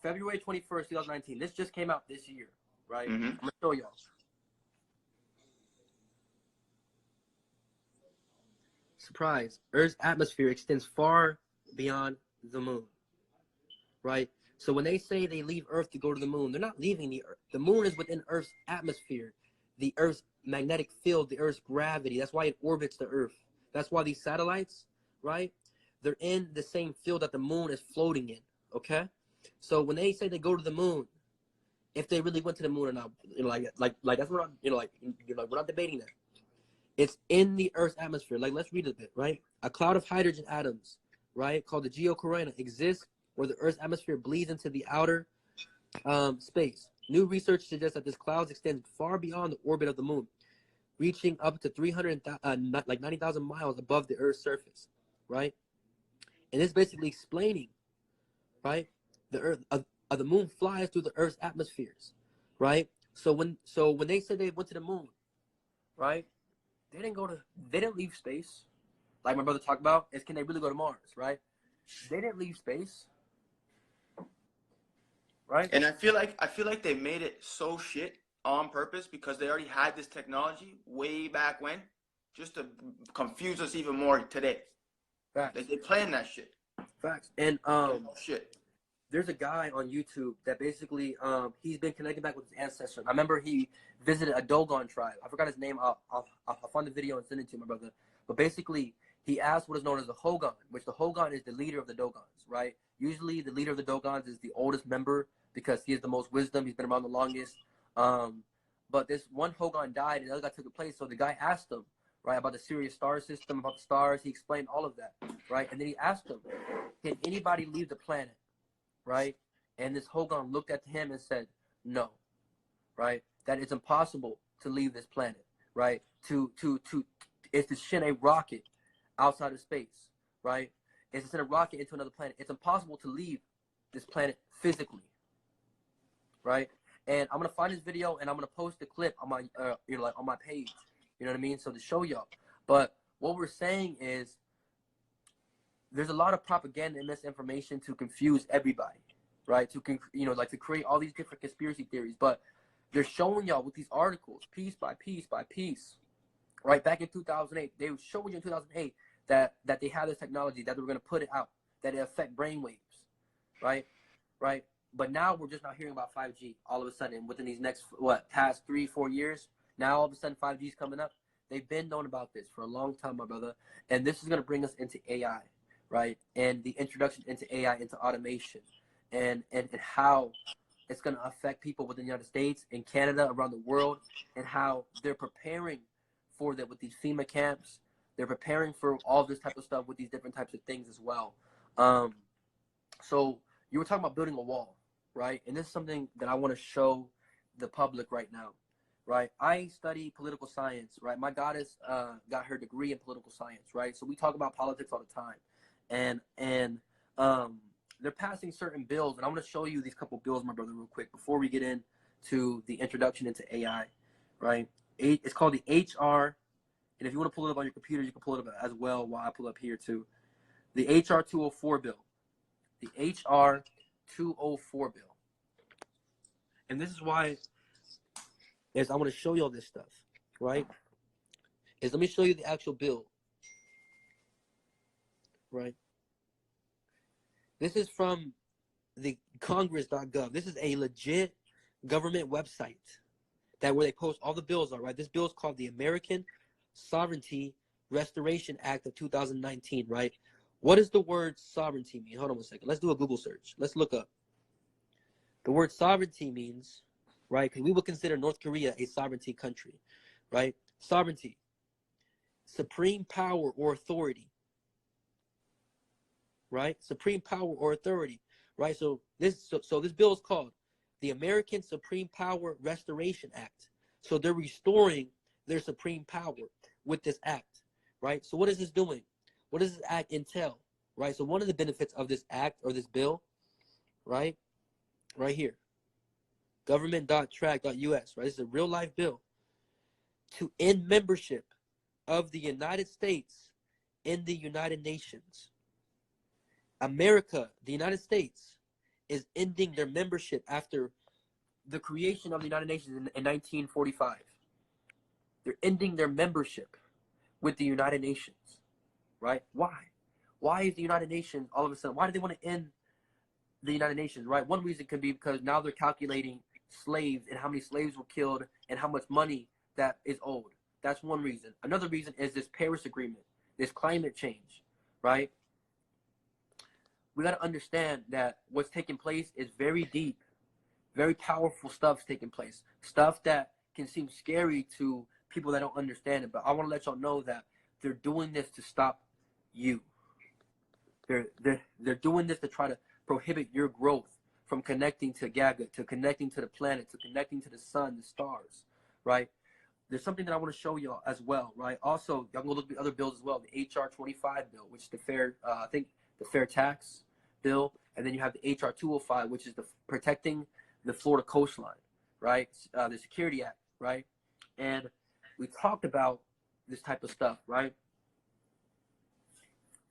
February 21st, 2019. This just came out this year, right? Mm-hmm. I'm gonna show y'all. Surprise. Earth's atmosphere extends far beyond the moon, right? So when they say they leave Earth to go to the moon, they're not leaving the Earth. The moon is within Earth's atmosphere, the Earth's magnetic field, the Earth's gravity. That's why it orbits the Earth. That's why these satellites, right? They're in the same field that the moon is floating in, okay? So when they say they go to the moon, if they really went to the moon or not, that's what we're not debating that. It's in the Earth's atmosphere. Let's read a bit, right? A cloud of hydrogen atoms, right, called the geocorona, exists where the Earth's atmosphere bleeds into the outer space. New research suggests that this cloud extends far beyond the orbit of the moon, reaching up to 90,000 miles above the Earth's surface, right? And it's basically explaining, right, the moon flies through the Earth's atmospheres, right? So when they said they went to the moon, right, they didn't leave space. Like my brother talked about, can they really go to Mars, right? They didn't leave space, right? And I feel like they made it so shit on purpose because they already had this technology way back when, just to confuse us even more today. Facts. They planned that shit. Facts. And shit. There's a guy on YouTube that basically he's been connecting back with his ancestors. I remember he visited a Dogon tribe. I forgot his name. I'll find the video and send it to you, my brother. But basically, he asked what is known as the Hogan, which the Hogan is the leader of the Dogons, right? Usually, the leader of the Dogons is the oldest member because he has the most wisdom. He's been around the longest. But this one Hogan died, and the other guy took the place. So the guy asked him, right, about the Sirius star system, about the stars. He explained all of that, right? And then he asked him, can anybody leave the planet? Right? And this Hogan looked at him and said, no, right? That it's impossible to leave this planet, right? It's to send a rocket outside of space, right? It's to send a rocket into another planet. It's impossible to leave this planet physically, right? And I'm gonna find this video and I'm gonna post the clip on my, on my page. You know what I mean? So to show y'all. But what we're saying is, there's a lot of propaganda and misinformation to confuse everybody, right? To create all these different conspiracy theories. But they're showing y'all with these articles, piece by piece by piece, right? Back in 2008, they were showing you in 2008 that they had this technology, that they were going to put it out, that it affect brainwaves, right? But now we're just not hearing about 5G all of a sudden within these next past 3-4 years. Now all of a sudden 5G is coming up. They've been known about this for a long time, my brother, and this is going to bring us into AI. Right, and the introduction into AI, into automation, and how it's going to affect people within the United States, in Canada, around the world, and how they're preparing for that with these FEMA camps. They're preparing for all this type of stuff with these different types of things as well. So you were talking about building a wall, right? And this is something that I want to show the public right now, right? I study political science, right? My goddess got her degree in political science, right? So we talk about politics all the time. And they're passing certain bills, and I'm going to show you these couple bills, my brother, real quick before we get into the introduction into AI, right? It's called the H.R. and if you want to pull it up on your computer, you can pull it up as well while I pull up here too. The HR 204 bill. The HR 204 bill. And this is why is I'm going to show you all this stuff, right? Is let me show you the actual bill, right? This is from the Congress.gov. This is a legit government website that where they post all the bills are, right? This bill is called the American Sovereignty Restoration Act of 2019, right? What does the word sovereignty mean? Hold on one second. Let's do a Google search. Let's look up. The word sovereignty means, right? Because we would consider North Korea a sovereignty country, right? Sovereignty, supreme power or authority, right? Supreme power or authority, right? So this bill is called the American Supreme Power Restoration Act. So they're restoring their supreme power with this act, right? So what is this doing? What does this act entail, right? So one of the benefits of this act or this bill, right here, government.track.us, right? This is a real life bill to end membership of the United States in the United Nations. America, the United States, is ending their membership after the creation of the United Nations in 1945. They're ending their membership with the United Nations, right? Why? Why is the United Nations all of a sudden, why do they want to end the United Nations, right? One reason could be because now they're calculating slaves and how many slaves were killed and how much money that is owed. That's one reason. Another reason is this Paris Agreement, this climate change, right? We got to understand that what's taking place is very deep, very powerful stuff's taking place. Stuff that can seem scary to people that don't understand it. But I want to let y'all know that they're doing this to stop you. They're doing this to try to prohibit your growth from connecting to Gaga, to connecting to the planet, to connecting to the sun, the stars, right? There's something that I want to show y'all as well, right? Also, y'all can go look at the other bills as well. The HR 25 bill, which is the fair tax bill, and then you have the HR 205, which is the protecting the Florida coastline, right? The Security Act, right? And we talked about this type of stuff, right?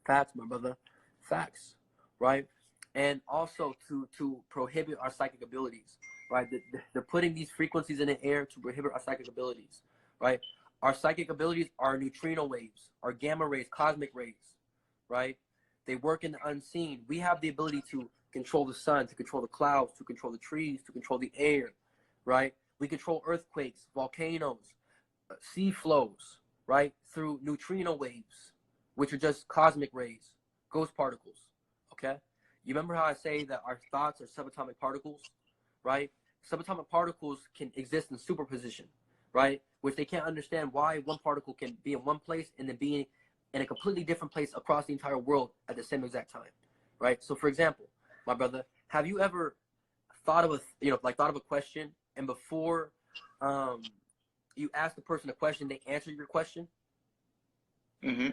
Facts, my brother, facts, right? And also to prohibit our psychic abilities, right? They're putting these frequencies in the air to prohibit our psychic abilities, right? Our psychic abilities are neutrino waves, are gamma rays, cosmic rays, right? They work in the unseen. We have the ability to control the sun, to control the clouds, to control the trees, to control the air, right? We control earthquakes, volcanoes, sea flows, right? Through neutrino waves, which are just cosmic rays, ghost particles, okay? You remember how I say that our thoughts are subatomic particles, right? Subatomic particles can exist in superposition, right? Which they can't understand why one particle can be in one place and then be in a completely different place across the entire world at the same exact time, right? So for example, my brother, have you ever thought of a question, and before you ask the person a question, they answer your question? Mm-hmm.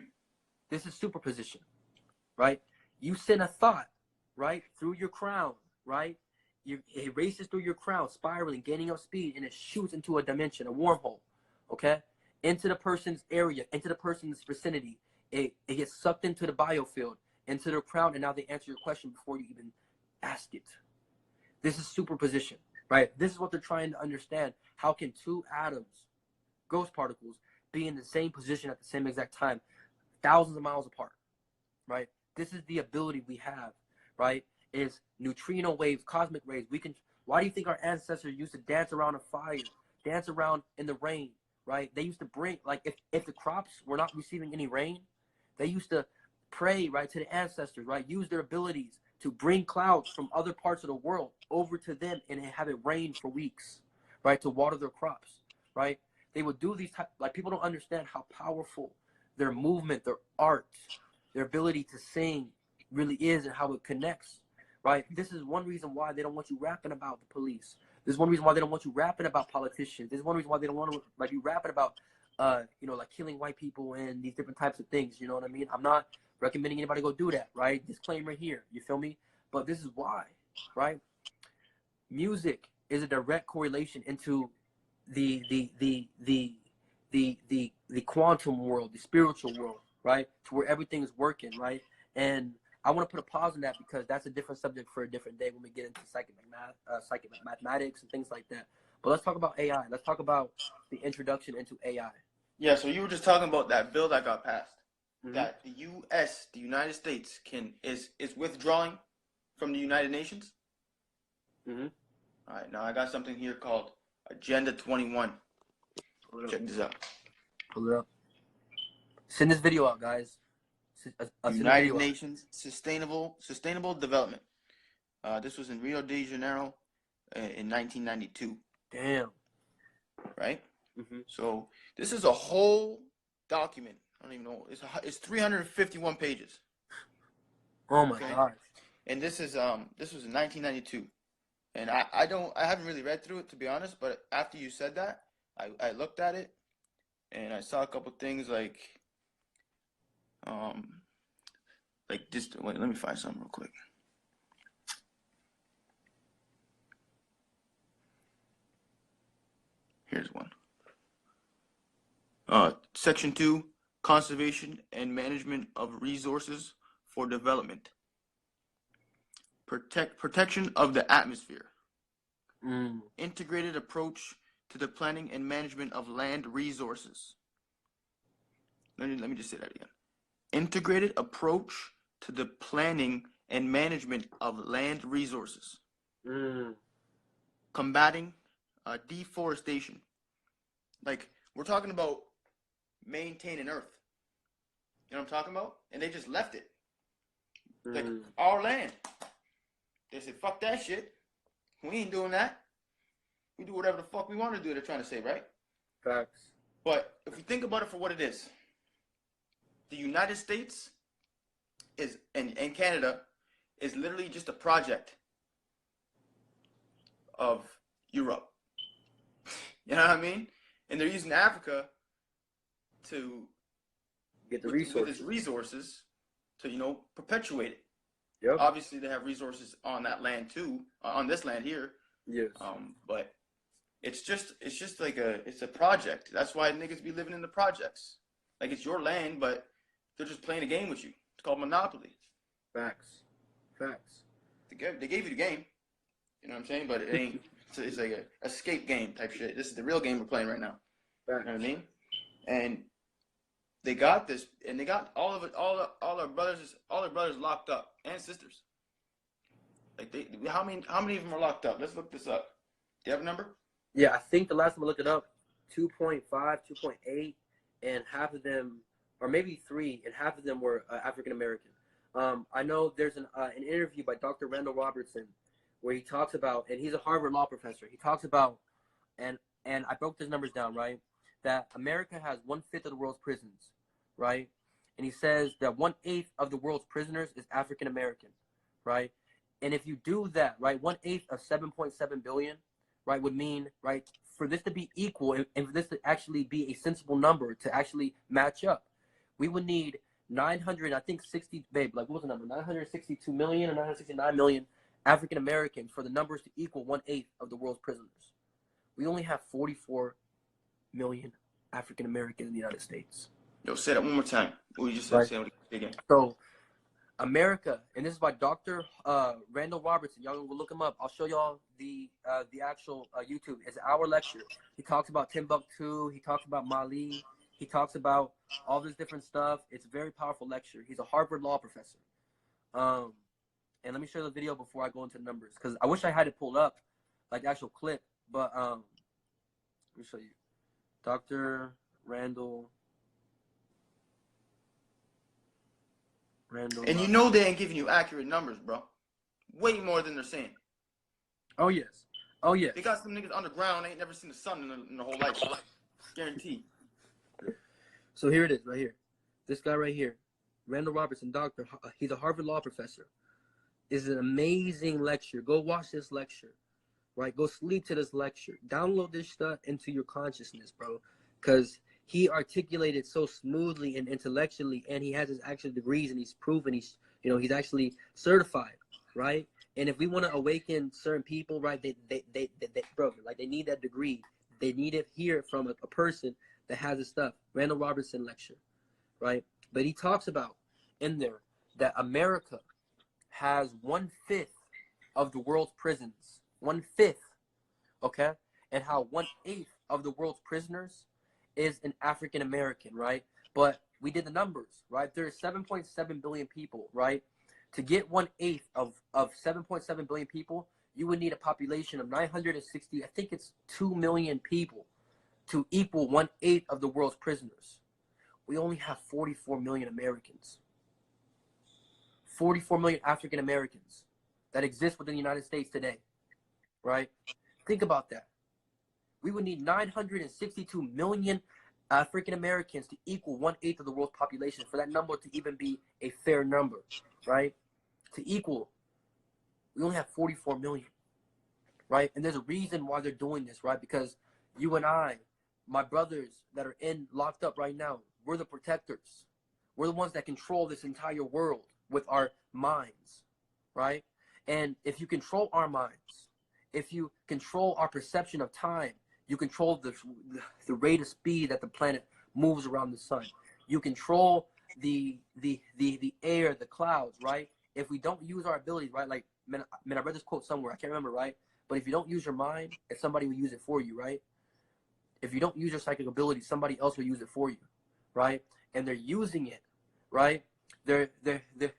This is superposition, right? You send a thought, right, through your crown, right? It races through your crown, spiraling, gaining up speed, and it shoots into a dimension, a wormhole, okay? Into the person's area, into the person's vicinity. It gets sucked into the biofield, into their crown, and now they answer your question before you even ask it. This is superposition, right? This is what they're trying to understand. How can two atoms, ghost particles, be in the same position at the same exact time, thousands of miles apart, right? This is the ability we have, right? Is neutrino waves, cosmic rays. Why do you think our ancestors used to dance around a fire, dance around in the rain, right? They used to bring, like, if the crops were not receiving any rain, they used to pray, right, to the ancestors, right? Use their abilities to bring clouds from other parts of the world over to them and have it rain for weeks, right, to water their crops, right? They would do these like, people don't understand how powerful their movement, their art, their ability to sing really is and how it connects, right? This is one reason why they don't want you rapping about the police. This is one reason why they don't want you rapping about politicians. This is one reason why they don't want to, like, you rapping about, like killing white people and these different types of things. You know what I mean? I'm not recommending anybody go do that, right? Disclaimer here. You feel me? But this is why, right? Music is a direct correlation into the the quantum world, the spiritual world, right? To where everything is working, right? And I want to put a pause on that because that's a different subject for a different day when we get into psychic mathematics and things like that. But let's talk about AI. Let's talk about the introduction into AI. Yeah, so you were just talking about that bill that got passed, that the U.S., the United States, is withdrawing from the United Nations. All right, now I got something here called Agenda 21. Check this out. Pull it up. Send this video out, guys. United Nations Sustainable Development. This was in Rio de Janeiro in 1992. Damn. Right? So this is a whole document. I don't even know. It's 351 pages. Oh my gosh. And this was in 1992. And I haven't really read through it, to be honest, but after you said that, I looked at it and I saw a couple things like this. Wait, let me find something real quick. Here's one. Section 2, Conservation and Management of Resources for Development. Protection of the atmosphere. Integrated approach to the planning and management of land resources. Let me just say that again. Integrated approach to the planning and management of land resources. Combating deforestation. Like, we're talking about maintaining Earth. You know what I'm talking about? And they just left it. Like, our land. They said, fuck that shit. We ain't doing that. We do whatever the fuck we want to do, they're trying to say, right? Facts. But if we think about it for what it is, the United States is and Canada is literally just a project of Europe. You know what I mean? And they're using Africa to get the with its resources to, perpetuate it. Yep. Obviously, they have resources on that land too, on this land here. Yes. But it's just like it's a project. That's why niggas be living in the projects. Like, it's your land, but they're just playing a game with you. It's called Monopoly. Facts. They gave you the game. You know what I'm saying? But it ain't. It's like a escape game type shit. This is the real game we're playing right now. Facts. You know what I mean? And they got this, and they got all of it, all their brothers locked up, and sisters. Like, how many of them are locked up? Let's look this up. Do you have a number? Yeah, I think the last time I looked it up, 2.5, 2.8, and half of them, or maybe 3, and half of them were African American. I know there's an interview by Dr. Randall Robertson where he talks about, and he's a Harvard law professor. He talks about, and I broke these numbers down, right? That America has 1/5 of the world's prisons, right? And he says that 1/8 of the world's prisoners is African American, right? And if you do that, right, 1/8 of 7.7 billion, right, would mean, right, for this to be equal and for this to actually be a sensible number to actually match up, we would need 960, what was the number? 962 million or 969 million African Americans for the numbers to equal 1/8 of the world's prisoners. We only have 44 million African Americans in the United States. Yo, say that one more time. What you just said, say it again. So, America, and this is by Dr. Randall Robertson. Y'all go look him up. I'll show y'all the actual YouTube. It's an hour lecture. He talks about Timbuktu. He talks about Mali. He talks about all this different stuff. It's a very powerful lecture. He's a Harvard law professor. And let me show you the video before I go into the numbers, because I wish I had it pulled up, like the actual clip. But let me show you. Dr. Randall. And you know they ain't giving you accurate numbers, bro. Way more than they're saying. Oh, yes. Oh, yes. They got some niggas underground. They ain't never seen the sun in their whole life. Guaranteed. So here it is, right here. This guy right here, Randall Robertson, doctor. He's a Harvard law professor. It's an amazing lecture. Go watch this lecture, right? Go sleep to this lecture. Download this stuff into your consciousness, bro, because he articulated so smoothly and intellectually, and he has his actual degrees, and he's proven he's actually certified, right? And if we want to awaken certain people, right, they bro, like, they need that degree. They need to hear from a person that has this stuff. Randall Robertson lecture, right? But he talks about in there that America has 1/5 of the world's prisons. 1/5, okay? And how 1/8 of the world's prisoners is an African American, right? But we did the numbers, right? There are 7.7 billion people, right? To get 1/8 of 7.7 billion people, you would need a population of 960, I think it's 2 million people to equal 1/8 of the world's prisoners. We only have 44 million Americans. 44 million African Americans that exist within the United States today, right? Think about that. We would need 962 million African Americans to equal 1/8 of the world's population for that number to even be a fair number, right? To equal, we only have 44 million, right? And there's a reason why they're doing this, right? Because you and I, my brothers that are locked up right now, we're the protectors. We're the ones that control this entire world with our minds, right? And if you control our minds, if you control our perception of time, you control the rate of speed that the planet moves around the sun. You control the air, the clouds, right? If we don't use our abilities, right? Like, man, I read this quote somewhere. I can't remember, right? But if you don't use your mind, if somebody will use it for you, right? If you don't use your psychic ability, somebody else will use it for you, right? And they're using it, right? They're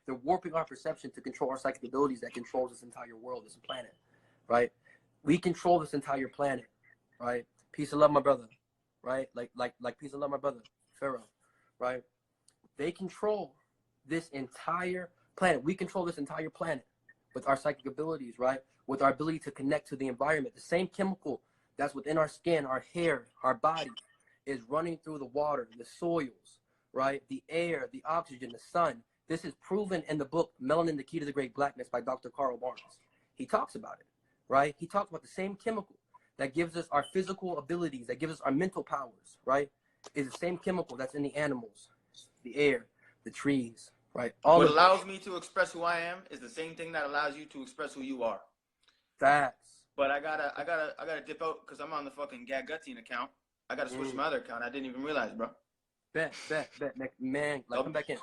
warping our perception to control our psychic abilities that controls this entire world, this planet, right? We control this entire planet, right? Peace and love, my brother, right? Like peace and love, my brother, Pharaoh, right? They control this entire planet. We control this entire planet with our psychic abilities, right? With our ability to connect to the environment. The same chemical that's within our skin, our hair, our body is running through the water, the soils, right? The air, the oxygen, the sun. This is proven in the book, Melanin, the Key to the Great Blackness by Dr. Carl Barnes. He talks about it, right? He talks about the same chemical that gives us our physical abilities, that gives us our mental powers, right? Is the same chemical that's in the animals, the air, the trees, right? What allows me to express who I am is the same thing that allows you to express who you are. Facts. But I gotta dip out because I'm on the fucking Gagutine account. I gotta switch my other account. I didn't even realize, bro. Bet. Man, come back in.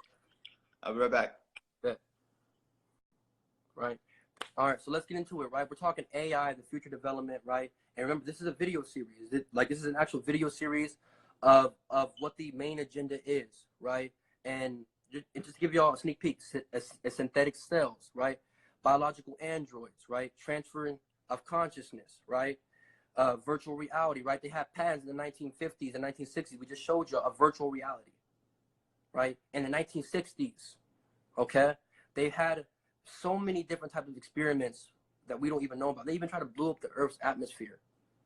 I'll be right back. Bet. Right. All right, so let's get into it, right? We're talking AI, the future development, right? And remember, this is a video series. This is an actual video series of what the main agenda is, right? And just to give you all a sneak peek, synthetic cells, right? Biological androids, right? Transferring of consciousness, right? Virtual reality, right? They had patents in the 1950s and 1960s. We just showed you a virtual reality, right? In the 1960s, okay? They had so many different types of experiments that we don't even know about. They even tried to blow up the Earth's atmosphere,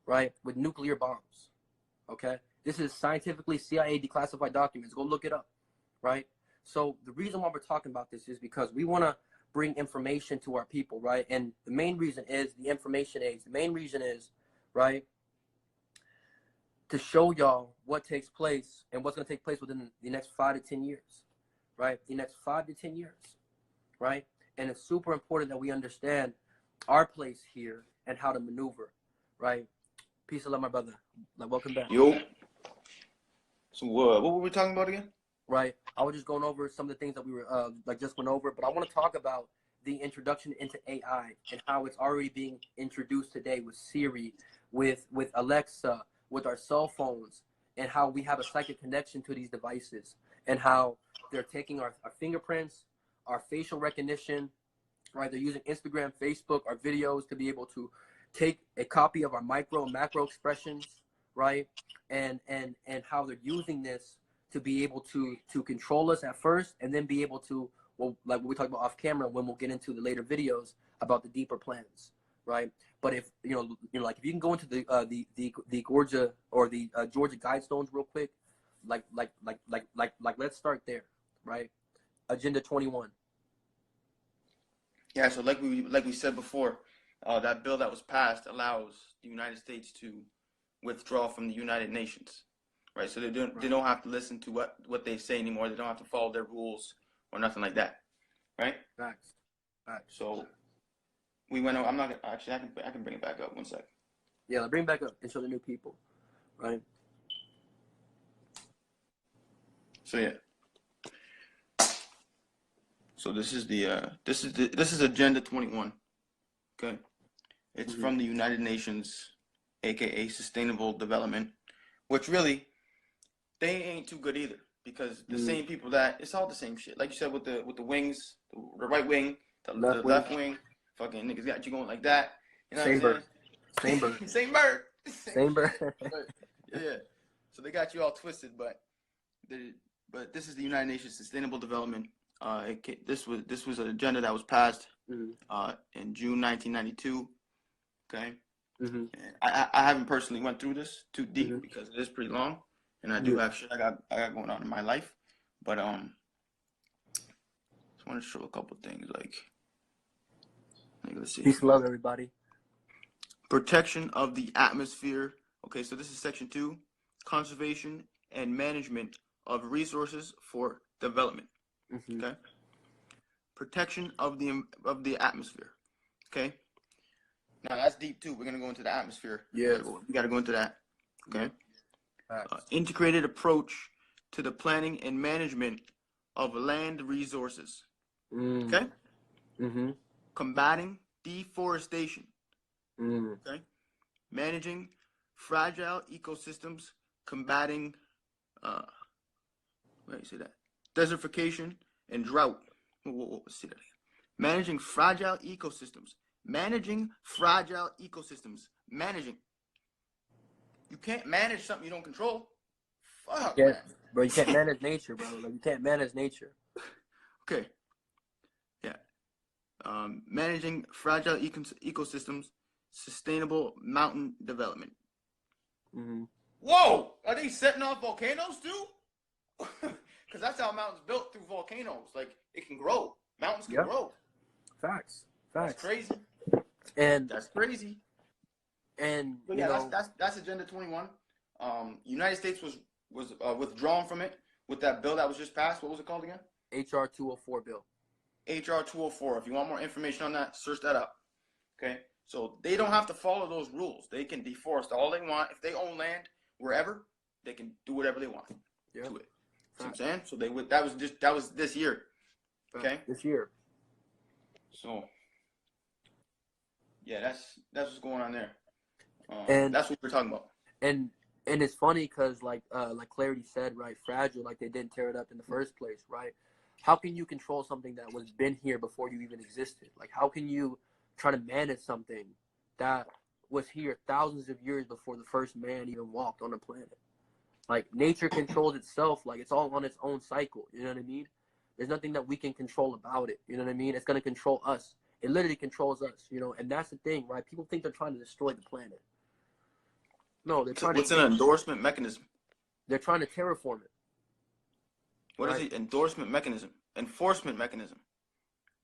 right? With nuclear bombs, okay? This is scientifically CIA declassified documents. Go look it up, right? So the reason why we're talking about this is because we want to bring information to our people, right? And the main reason is the information age. The main reason is, right, to show y'all what takes place and what's going to take place within the next 5 to 10 years, right? The next 5 to 10 years, right? And it's super important that we understand our place here and how to maneuver, right? Peace and love, my brother. Like, welcome back. Yo. So what were we talking about again? Right. I was just going over some of the things that we were just went over, but I want to talk about the introduction into AI and how it's already being introduced today with Siri, with Alexa, with our cell phones, and how we have a psychic connection to these devices, and how they're taking our fingerprints, our facial recognition, right? They're using Instagram, Facebook, our videos to be able to take a copy of our micro and macro expressions, right? And how they're using this to be able to control us at first, and then be able to, well, like what we talked about off camera when we'll get into the later videos about the deeper plans, right? But if like if you can go into the Georgia or the Georgia Guidestones real quick, like let's start there, right? Agenda 21. Yeah, so like we said before, that bill that was passed allows the United States to withdraw from the United Nations, right? So they don't have to listen to what they say anymore. They don't have to follow their rules or nothing like that, right? Facts. So we went. I'm not actually. I can bring it back up 1 sec. Yeah, bring it back up and show the new people, right? So yeah. So this is Agenda 21. Okay. It's from the United Nations, aka Sustainable Development, which really they ain't too good either, because the same people that it's all the same shit. Like you said with the wings, the right wing, the left wing, fucking niggas got you going like that. You know Same what I'm saying? Same bird. Same bird. Same bird. Yeah. So they got you all twisted, but this is the United Nations Sustainable Development. This was an agenda that was passed in June 1992. Okay. I haven't personally went through this too deep because it is pretty long, and I do have shit I got going on in my life. But just want to show a couple things like let's see. Peace and love, everybody. Protection of the atmosphere. Okay, so this is section 2, conservation and management of resources for development. Okay. Protection of the atmosphere. Okay. Now that's deep too. We're gonna go into the atmosphere. Yeah. We gotta go into that. Okay. Integrated approach to the planning and management of land resources. Okay. Combating deforestation. Okay. Managing fragile ecosystems. Combating where you see that? Desertification and drought. Let's see that again. Managing fragile ecosystems. Managing. You can't manage something you don't control. Fuck, man. Bro, you can't manage nature, bro. Like, you can't manage nature. Okay. Yeah. Managing fragile ecosystems. Sustainable mountain development. Whoa! Are they setting off volcanoes too? Because that's how mountains built, through volcanoes. Like, it can grow. Mountains can grow. Facts. That's crazy. And that's crazy. And but yeah, that's Agenda 21. United States was withdrawn from it with that bill that was just passed. What was it called again? HR 204 bill. HR 204. If you want more information on that, search that up. Okay. So they don't have to follow those rules. They can deforest all they want. If they own land wherever, they can do whatever they want to it. See what I'm saying? So that was this year. Okay. This year. So yeah, that's what's going on there. And that's what we're talking about. And it's funny because like Clarity said, right, fragile, like they didn't tear it up in the first place, right? How can you control something that was been here before you even existed? Like, how can you try to manage something that was here thousands of years before the first man even walked on the planet? Like, nature controls itself. Like, it's all on its own cycle. You know what I mean? There's nothing that we can control about it. You know what I mean? It's going to control us. It literally controls us, you know? And that's the thing, right? People think they're trying to destroy the planet. No, they're trying What's an endorsement mechanism? They're trying to terraform it. What is the endorsement mechanism? Enforcement mechanism.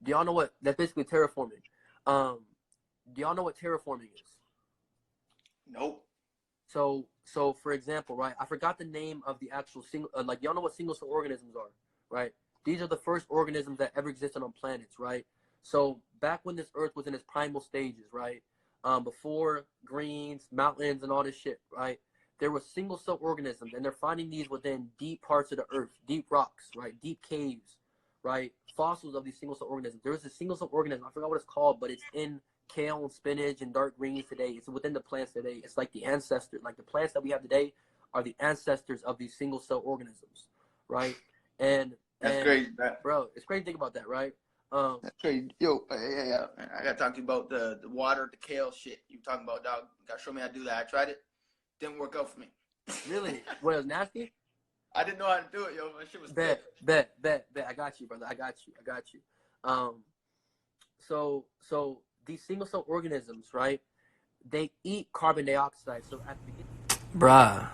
Do y'all know what? That's basically terraforming. Do y'all know what terraforming is? Nope. So for example, right? I forgot the name of the actual single. Like, y'all know what single cell organisms are, right? These are the first organisms that ever existed on planets, right? So back when this Earth was in its primal stages, right? Before greens, mountains, and all this shit, right? There were single cell organisms, and they're finding these within deep parts of the Earth, deep rocks, right? Deep caves, right? Fossils of these single cell organisms. There was a single cell organism, I forgot what it's called, but it's in kale and spinach and dark greens today. It's within the plants today. It's like the ancestors. Like, the plants that we have today are the ancestors of these single cell organisms, right? And that's crazy, bro. It's crazy to think about that, right? That's crazy. Yo, yeah. I gotta talk to you about the water, the kale shit you talking about, dog. You gotta show me how to do that. I tried it. Didn't work out for me. Really? What, it was nasty? I didn't know how to do it, yo. My shit was bet. I got you, brother. I got you. So these single cell organisms, right? They eat carbon dioxide. So at the beginning, bruh.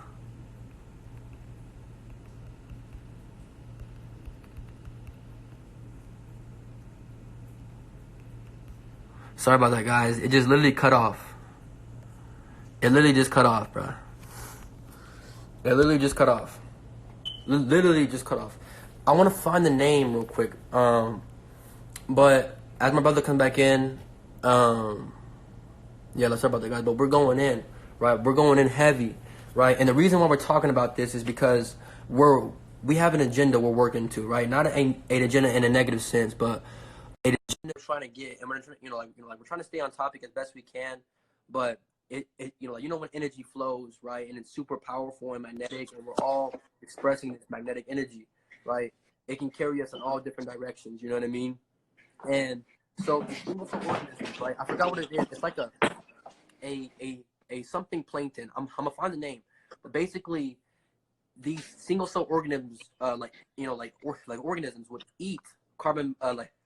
Sorry about that, guys. It just literally cut off. It literally just cut off, bro. It literally just cut off. Literally just cut off. I want to find the name real quick. But as my brother comes back in, yeah, let's talk about that, guys. But we're going in, right? We're going in heavy, right? And the reason why we're talking about this is because we're we have an agenda we're working to, right? Not an agenda in a negative sense, but an agenda we're trying to get, and we're trying, like we're trying to stay on topic as best we can, but when energy flows, right, and it's super powerful and magnetic, and we're all expressing this magnetic energy, right? It can carry us in all different directions. You know what I mean? And so the single cell organisms, right? I forgot what it is. It's like a something plankton. I'm gonna find the name, but basically these single cell organisms, like organisms would eat carbon,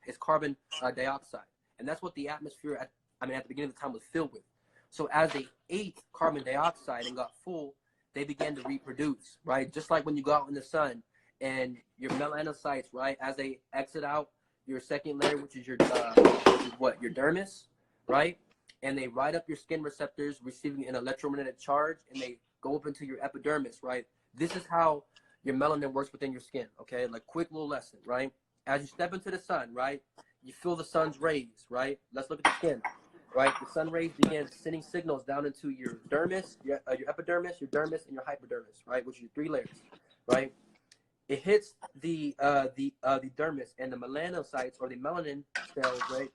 it's carbon dioxide, and that's what the atmosphere at the beginning of the time was filled with. So as they ate carbon dioxide and got full, they began to reproduce, right? Just like when you go out in the sun and your melanocytes, right, as they exit out your second layer, which is your dermis, right? And they ride up your skin receptors, receiving an electromagnetic charge, and they go up into your epidermis, right? This is how your melanin works within your skin, okay? Like, quick little lesson, right? As you step into the sun, right, you feel the sun's rays, right? Let's look at the skin, right? The sun rays begin sending signals down into your dermis, your epidermis, your dermis, and your hypodermis, right? Which are your 3 layers, right? It hits the dermis, and the melanocytes, or the melanin cells, right,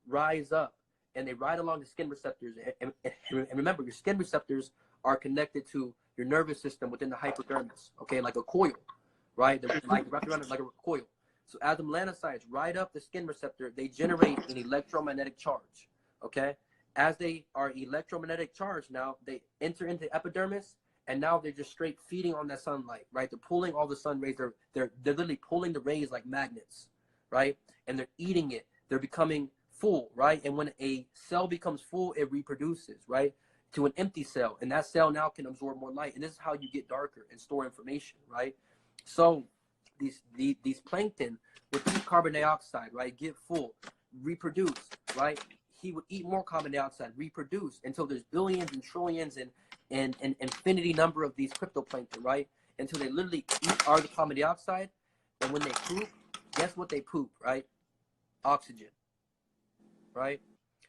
rise up, and they ride along the skin receptors. And remember, your skin receptors are connected to your nervous system within the hypodermis, okay, like a coil, right? They're like wrapped around it like a coil. So as the melanocytes ride up the skin receptor, they generate an electromagnetic charge, okay? As they are electromagnetic charged, now they enter into epidermis, and now they're just straight feeding on that sunlight, right? They're pulling all the sun rays. They're literally pulling the rays like magnets, right? And they're eating it. They're becoming full, right? And when a cell becomes full, it reproduces, right, to an empty cell, and that cell now can absorb more light. And this is how you get darker and store information, right? So these plankton would eat carbon dioxide, right, get full, reproduce, right? He would eat more carbon dioxide, reproduce, until there's billions and trillions and infinity number of these cryptoplankton, right? Until they literally eat all the carbon dioxide, and when they poop, guess what they poop, right? Oxygen, right?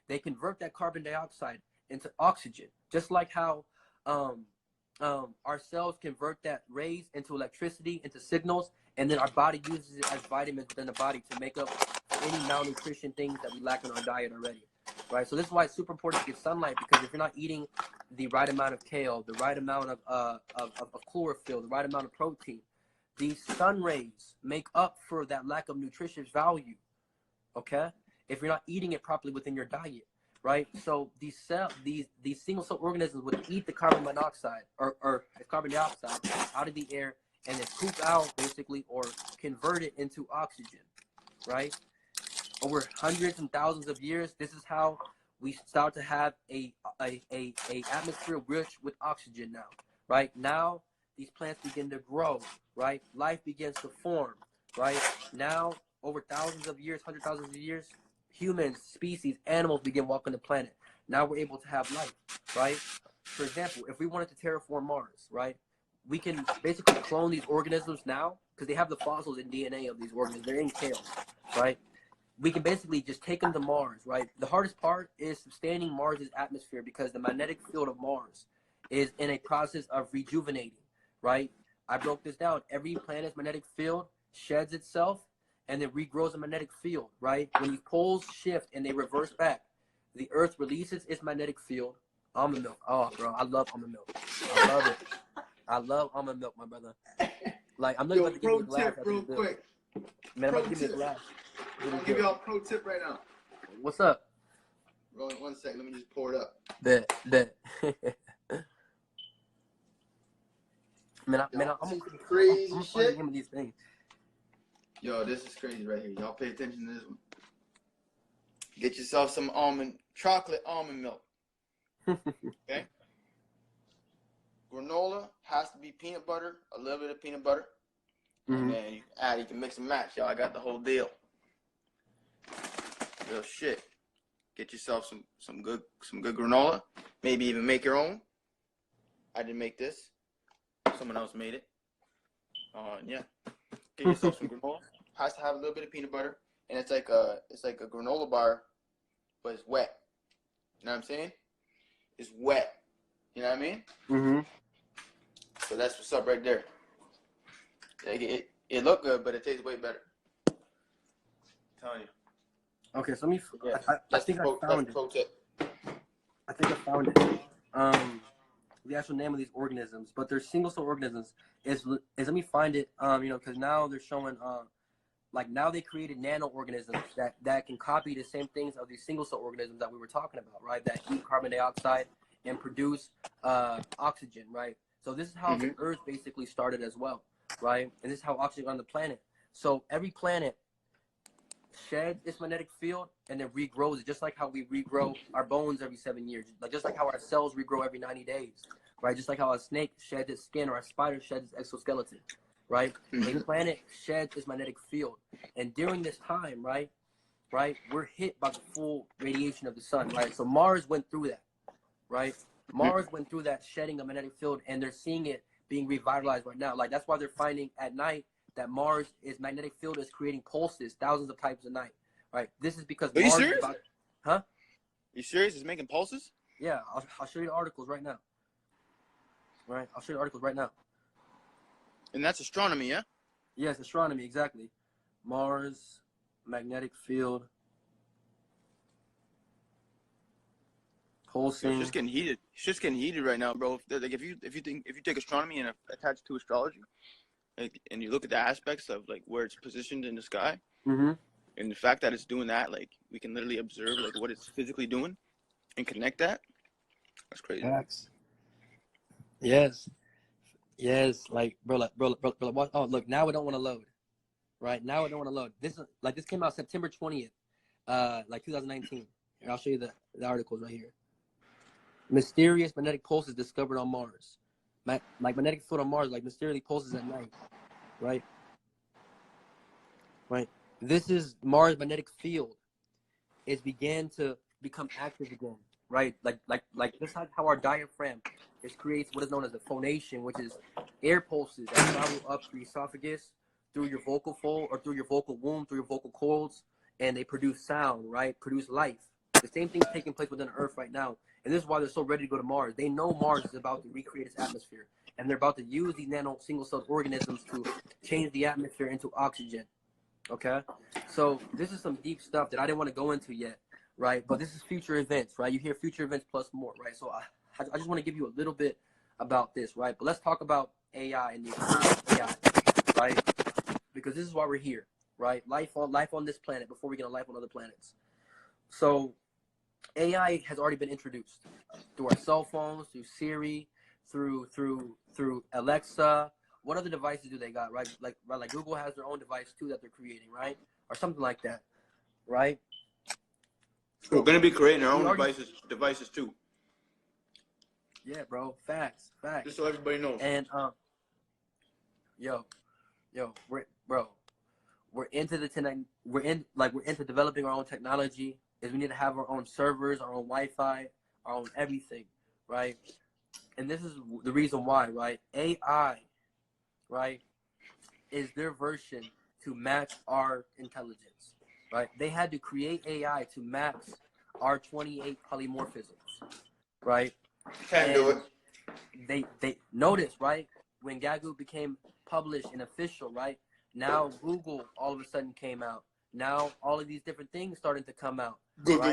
They convert that carbon dioxide into oxygen, just like how our cells convert that rays into electricity, into signals, and then our body uses it as vitamins within the body to make up any malnutrition things that we lack in our diet already, right? So this is why it's super important to get sunlight, because if you're not eating the right amount of kale, the right amount of chlorophyll, the right amount of protein, these sun rays make up for that lack of nutritious value, okay? If you're not eating it properly within your diet, right? So these single cell organisms would eat the carbon monoxide or carbon dioxide out of the air, and then poop out, basically, or convert it into oxygen, right? Over hundreds and thousands of years, this is how we start to have a atmosphere rich with oxygen now, right? Now these plants begin to grow, right? Life begins to form, right? Now, over thousands of years, hundreds of thousands of years, humans, species, animals begin walking the planet. Now we're able to have life, right? For example, if we wanted to terraform Mars, right, we can basically clone these organisms now, because they have the fossils and DNA of these organisms. They're in kale, right? We can basically just take them to Mars, right? The hardest part is sustaining Mars's atmosphere, because the magnetic field of Mars is in a process of rejuvenating, right? I broke this down. Every planet's magnetic field sheds itself and then regrows a magnetic field, right? When these poles shift and they reverse back, the Earth releases its magnetic field. Almond milk. Oh, bro, I love almond milk. I love it. I love almond milk, my brother. Like, I'm looking about to give you a glass. Real quick. Man, I'm about to give you a glass. I'll give y'all a pro tip right now. What's up? Roll it 1 second. Let me just pour it up. Bet. I'm gonna crazy shit. Him these things. Yo, this is crazy right here. Y'all pay attention to this one. Get yourself some chocolate almond milk. Okay? Granola has to be peanut butter, a little bit of peanut butter. Mm-hmm. And then you can mix and match. Y'all, I got the whole deal. Real shit. Get yourself some good granola. Maybe even make your own. I didn't make this. Someone else made it. Yeah. Get yourself some granola. Has to have a little bit of peanut butter, and it's like a granola bar, but it's wet. You know what I'm saying? It's wet. You know what I mean? Mm-hmm. So that's what's up right there. Like it looked good, but it tastes way better. I'm telling you. Okay, so let me. Yeah, I think I found it. Pro tip. I think I found it. The actual name of these organisms, but they're single cell organisms. Is let me find it. Because now they're showing like now they created nano organisms that can copy the same things of these single cell organisms that we were talking about, right? That eat carbon dioxide and produce oxygen, right? So this is how the Earth basically started as well, right? And this is how oxygen got on the planet. So every planet sheds its magnetic field and then regrows it, just like how we regrow our bones every 7 years, like just like how our cells regrow every 90 days, right? Just like how a snake sheds its skin or a spider sheds its exoskeleton, right? A planet sheds its magnetic field, and during this time, right, we're hit by the full radiation of the sun, right? So Mars went through that, right? Mars went through that shedding of magnetic field, and they're seeing it being revitalized right now. Like that's why they're finding at night that Mars is magnetic field is creating pulses, thousands of types a night, right? This is because Are Mars you serious? is about, huh? You serious? It's making pulses? Yeah, I'll show you the articles right now. Right, I'll show you the articles right now. And that's astronomy, yeah? Yes, astronomy, exactly. Mars magnetic field pulsing. It's just getting heated. It's just getting heated right now, bro. Like if you take astronomy and attach it to astrology, like, and you look at the aspects of like where it's positioned in the sky, and the fact that it's doing that, like we can literally observe like what it's physically doing, and connect that. That's crazy. Facts. Yes, like bro, what? Oh, look, now it don't want to load. Right now it don't want to load. This came out September 20th, like 2019. Here, I'll show you the articles right here. Mysterious magnetic pulses discovered on Mars. Like magnetic field on Mars, like mysterious pulses at night, right? Right. This is Mars magnetic field. It began to become active again, right? Like this is how our diaphragm creates what is known as a phonation, which is air pulses that travel up the esophagus, through your vocal fold or through your vocal womb, through your vocal cords, and they produce sound, right? Produce life. The same thing's taking place within the Earth right now. And this is why they're so ready to go to Mars. They know Mars is about to recreate its atmosphere. And they're about to use these nano single-celled organisms to change the atmosphere into oxygen. Okay? So this is some deep stuff that I didn't want to go into yet, right? But this is future events, right? You hear future events plus more, right? So I just want to give you a little bit about this, right? But let's talk about AI and the AI, right? Because this is why we're here, right? Life on this planet before we get a life on other planets. So AI has already been introduced through our cell phones, through Siri, through Alexa. What other devices do they got, right? Like Google has their own device too that they're creating, right? Or something like that, right? So we're gonna be creating our own devices too. Yeah, bro. Facts. Just so everybody knows. And we're into developing our own technology. Is we need to have our own servers, our own Wi-Fi, our own everything, right? And this is the reason why, right? AI, right, is their version to match our intelligence, right? They had to create AI to match our 28 polymorphisms, right? Can't do it. They notice, right, when Gagu became published and official, right? Now Google all of a sudden came out. Now all of these different things starting to come out. Google.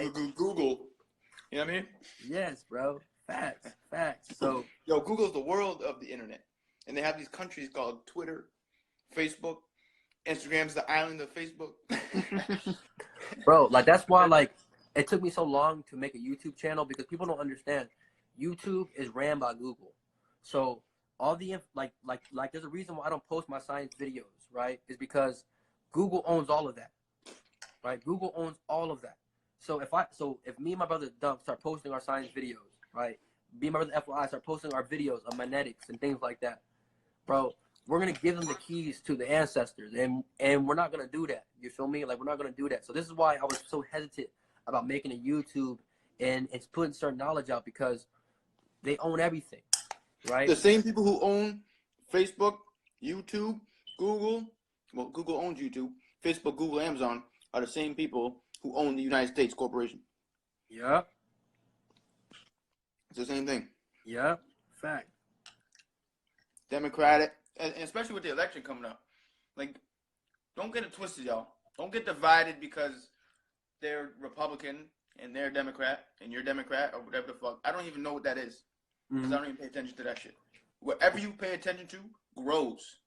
You know what I mean? Yes, bro. Facts. So Google's the world of the internet. And they have these countries called Twitter, Facebook, Instagram's the island of Facebook. bro, like that's why like it took me so long to make a YouTube channel, because people don't understand. YouTube is ran by Google. So all the like there's a reason why I don't post my science videos, right? Is because Google owns all of that. Right? Google owns all of that. So if me and my brother Dunk start posting our science videos, right? Me and my brother FYI start posting our videos of magnetics and things like that, bro, we're gonna give them the keys to the ancestors, and we're not gonna do that. You feel me? Like we're not gonna do that. So this is why I was so hesitant about making a YouTube and putting certain knowledge out, because they own everything, right? The same people who own Facebook, YouTube, Google, well, Google owns YouTube, Facebook, Google, Amazon, are the same people who own the United States corporation. Yeah. It's the same thing. Yeah. Fact. Democratic, and especially with the election coming up. Like, don't get it twisted, y'all. Don't get divided because they're Republican and they're Democrat and you're Democrat or whatever the fuck. I don't even know what that is because I don't even pay attention to that shit. Whatever you pay attention to grows.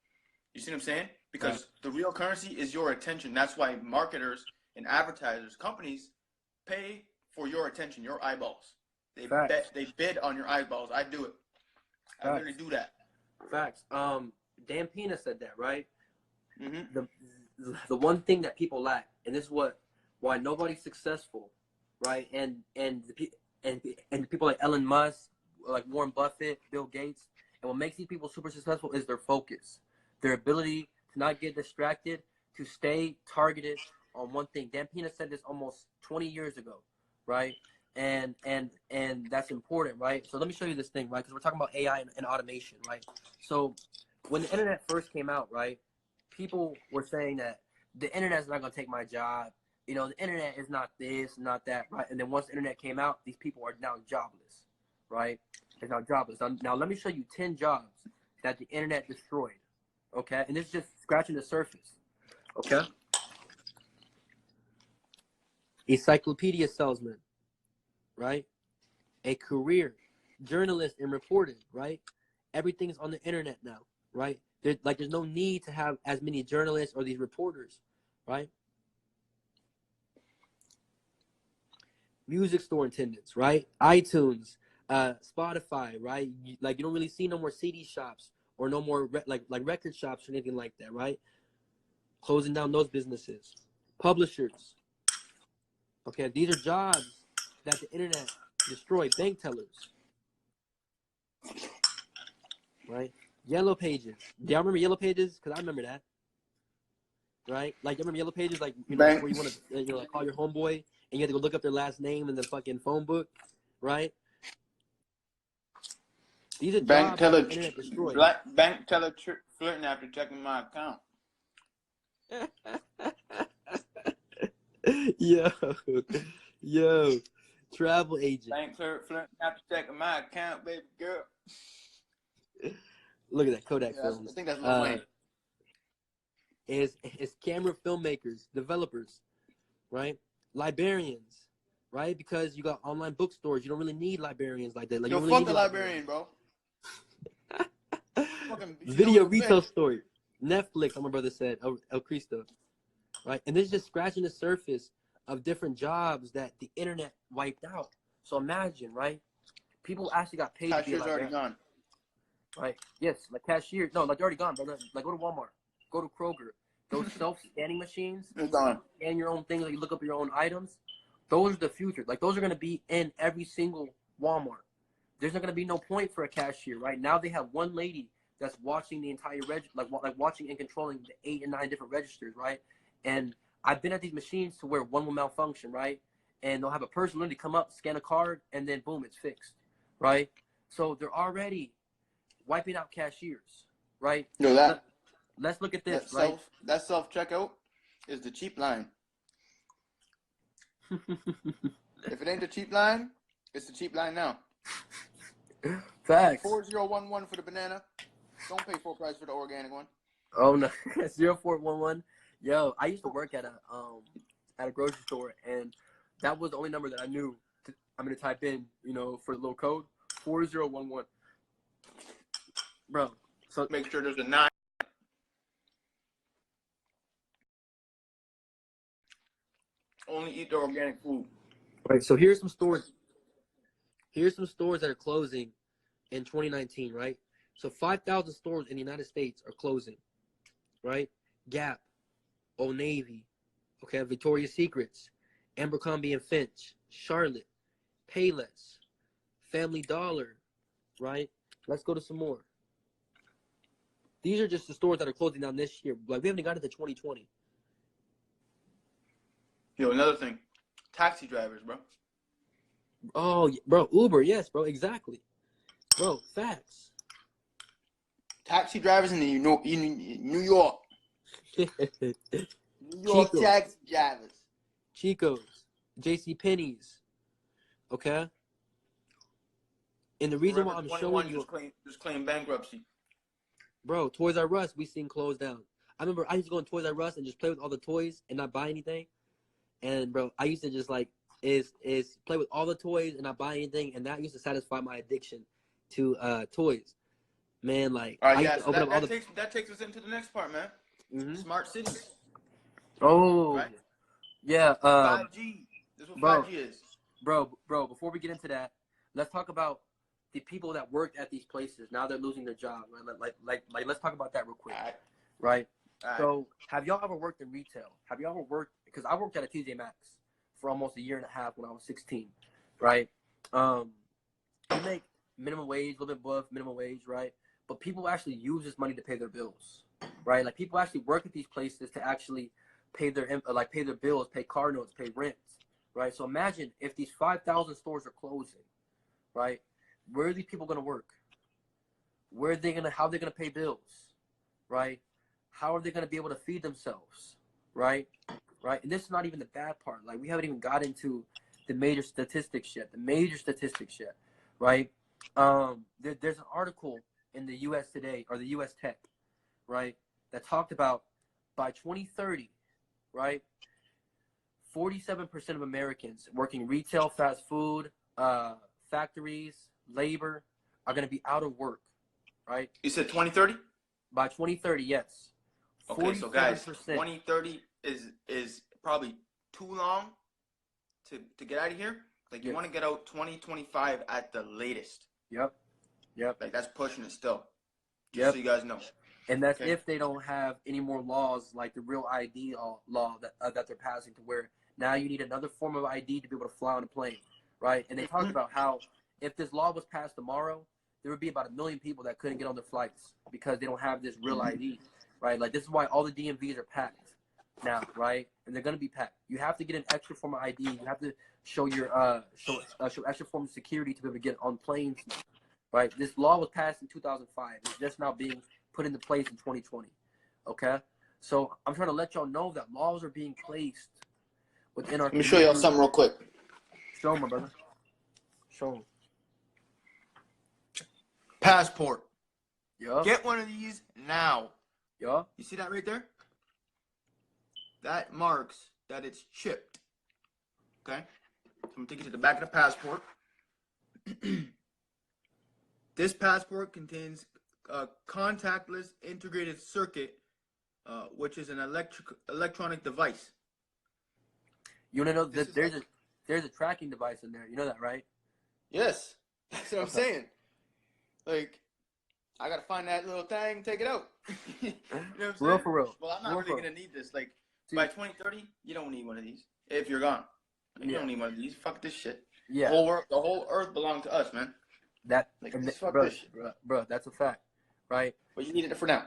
You see what I'm saying? Because the real currency is your attention. That's why marketers and advertisers, companies, pay for your attention, your eyeballs. They bid on your eyeballs. I do it. I literally do that. Facts. Dan Pena said that, right? Mm-hmm. The one thing that people lack, and this is why nobody's successful, right? And people like Elon Musk, like Warren Buffett, Bill Gates, and what makes these people super successful is their focus, their ability to not get distracted, to stay targeted on one thing. Dan Pena said this almost 20 years ago, right? And that's important, right? So let me show you this thing, right? Because we're talking about AI and automation, right? So when the internet first came out, right, people were saying that the internet is not going to take my job. You know, the internet is not this, not that, right? And then once the internet came out, these people are now jobless, right? They're now jobless. Now let me show you 10 jobs that the internet destroyed, okay? And this is just scratching the surface, okay? Encyclopedia salesman, right? A career, journalist and reporting, right? Everything's on the internet now, right? There's no need to have as many journalists or these reporters, right? Music store attendants, right? iTunes, Spotify, right? You don't really see no more CD shops or no more like record shops or anything like that, right? Closing down those businesses. Publishers. Okay, these are jobs that the internet destroyed. Bank tellers, right? Yellow Pages. Do y'all remember Yellow Pages? Because I remember that, right? Like, you remember Yellow Pages? Like, where you want to like, call your homeboy and you have to go look up their last name in the fucking phone book, right? These are bank jobs teller, that the internet destroyed. Bank teller flirting after checking my account. Yo, travel agent. Bank clerk flirting after checking my account, baby girl. Look at that, Kodak Films. I think that's Lil Wayne. Is camera filmmakers, developers, right? Librarians, right? Because you got online bookstores, you don't really need librarians like that. Like, Yo, you really fuck the librarian, bro. Video retail store, Netflix. My brother said El Cristo, right? And this is just scratching the surface of different jobs that the internet wiped out. So imagine, right? People actually got paid. Cashier's already gone. Right? Yes, like cashier. No, like they're already gone, brother. Like, go to Walmart, go to Kroger. Those self-scanning machines, they're gone. Scan your own things, like you look up your own items. Those are the future. Like, those are going to be in every single Walmart. There's not going to be no point for a cashier, right? Now they have one lady that's watching the entire like watching and controlling the 8 and 9 different registers, right? And I've been at these machines to where one will malfunction, right? And they'll have a person literally come up, scan a card, and then boom, it's fixed, right? So they're already wiping out cashiers, right? Yo, let's look at this, right? That self-checkout is the cheap line. If it ain't the cheap line, it's the cheap line now. Facts. 4011 for the banana. Don't pay full price for the organic one. Oh no, 0411. Yo, I used to work at a grocery store, and that was the only number that I knew. I'm gonna type in, for the little code 4011. Bro, so make sure there's a 9. Only eat the organic food. Right. So here's some stores. Here's some stores that are closing in 2019, right? So 5,000 stores in the United States are closing, right? Gap, Old Navy, okay, Victoria's Secrets, Abercrombie and Finch, Charlotte, Payless, Family Dollar, right? Let's go to some more. These are just the stores that are closing down this year. Like, we haven't got into 2020. Yo, another thing, taxi drivers, bro. Oh, bro, Uber, yes, bro, exactly. Bro, facts. Taxi drivers in New York. New York Chico. Taxi drivers. Chico's, JCPenney's, okay? And the reason why I'm showing you... Just claim bankruptcy. Bro, Toys R Us, we seen closed down. I remember I used to go in Toys R Us and just play with all the toys and not buy anything. And bro, I used to just like is play with all the toys and not buy anything, and that used to satisfy my addiction to toys. Man, like All right, I yeah. used to So open up all the that takes us into the next part, man. Smart cities. Oh, right? Yeah. 5G. This is what Bro, 5G is. Bro, before we get into that, let's talk about the people that worked at these places. Now they're losing their job. Right? Like let's talk about that real quick. Right? So, have y'all ever worked in retail? Have y'all ever worked? Because I worked at a TJ Maxx for almost a year and a half when I was 16, right? You make minimum wage, a little bit above minimum wage, right? But people actually use this money to pay their bills, right? Like people actually work at these places to actually pay their bills, pay car notes, pay rents, right? So imagine if these 5,000 stores are closing, right? Where are these people going to work? How are they going to pay bills, right? How are they going to be able to feed themselves, right? Right? And this is not even the bad part. Like, we haven't even got into the major statistics yet. Right? There's an article in the U.S. Today, or the U.S. Tech, right, that talked about by 2030, right, 47% of Americans working retail, fast food, factories, labor are going to be out of work, right? You said 2030? By 2030, yes. Okay, so guys, 2030 is probably too long to get out of here. Like, you want to get out 2025 at the latest. Yep. Like, that's pushing it still. Yep. So you guys know. And that's if they don't have any more laws like the Real ID law that they're passing, to where now you need another form of ID to be able to fly on a plane, right? And they talked about how if this law was passed tomorrow, there would be about 1 million people that couldn't get on their flights because they don't have this Real ID, right? Like, this is why all the DMVs are packed now, right? And they're gonna be packed. You have to get an extra form of ID. You have to show your show extra form of security to be able to get on planes now, right? This law was passed in 2005. It's just now being put into place in 2020. Okay, so I'm trying to let y'all know that laws are being placed within our. Let me show y'all something real quick. Show them, my brother. Show them. Passport. Yeah. Get one of these now. Yeah. You see that right there? That marks that it's chipped. Okay? So I'm going to take you to the back of the passport. This passport contains a contactless integrated circuit, which is an electronic device. You want to know that there's a tracking device in there. You know that, right? Yes. That's what I'm saying. Like, I got to find that little thing and take it out. You know what I'm saying? For real. Well, I'm not really going to need this. Like, by 2030, you don't need one of these. If you're gone. Like, you don't need one of these. Fuck this shit. Yeah. The whole earth belongs to us, man. Bro, that's a fact, right? But you needed it for now.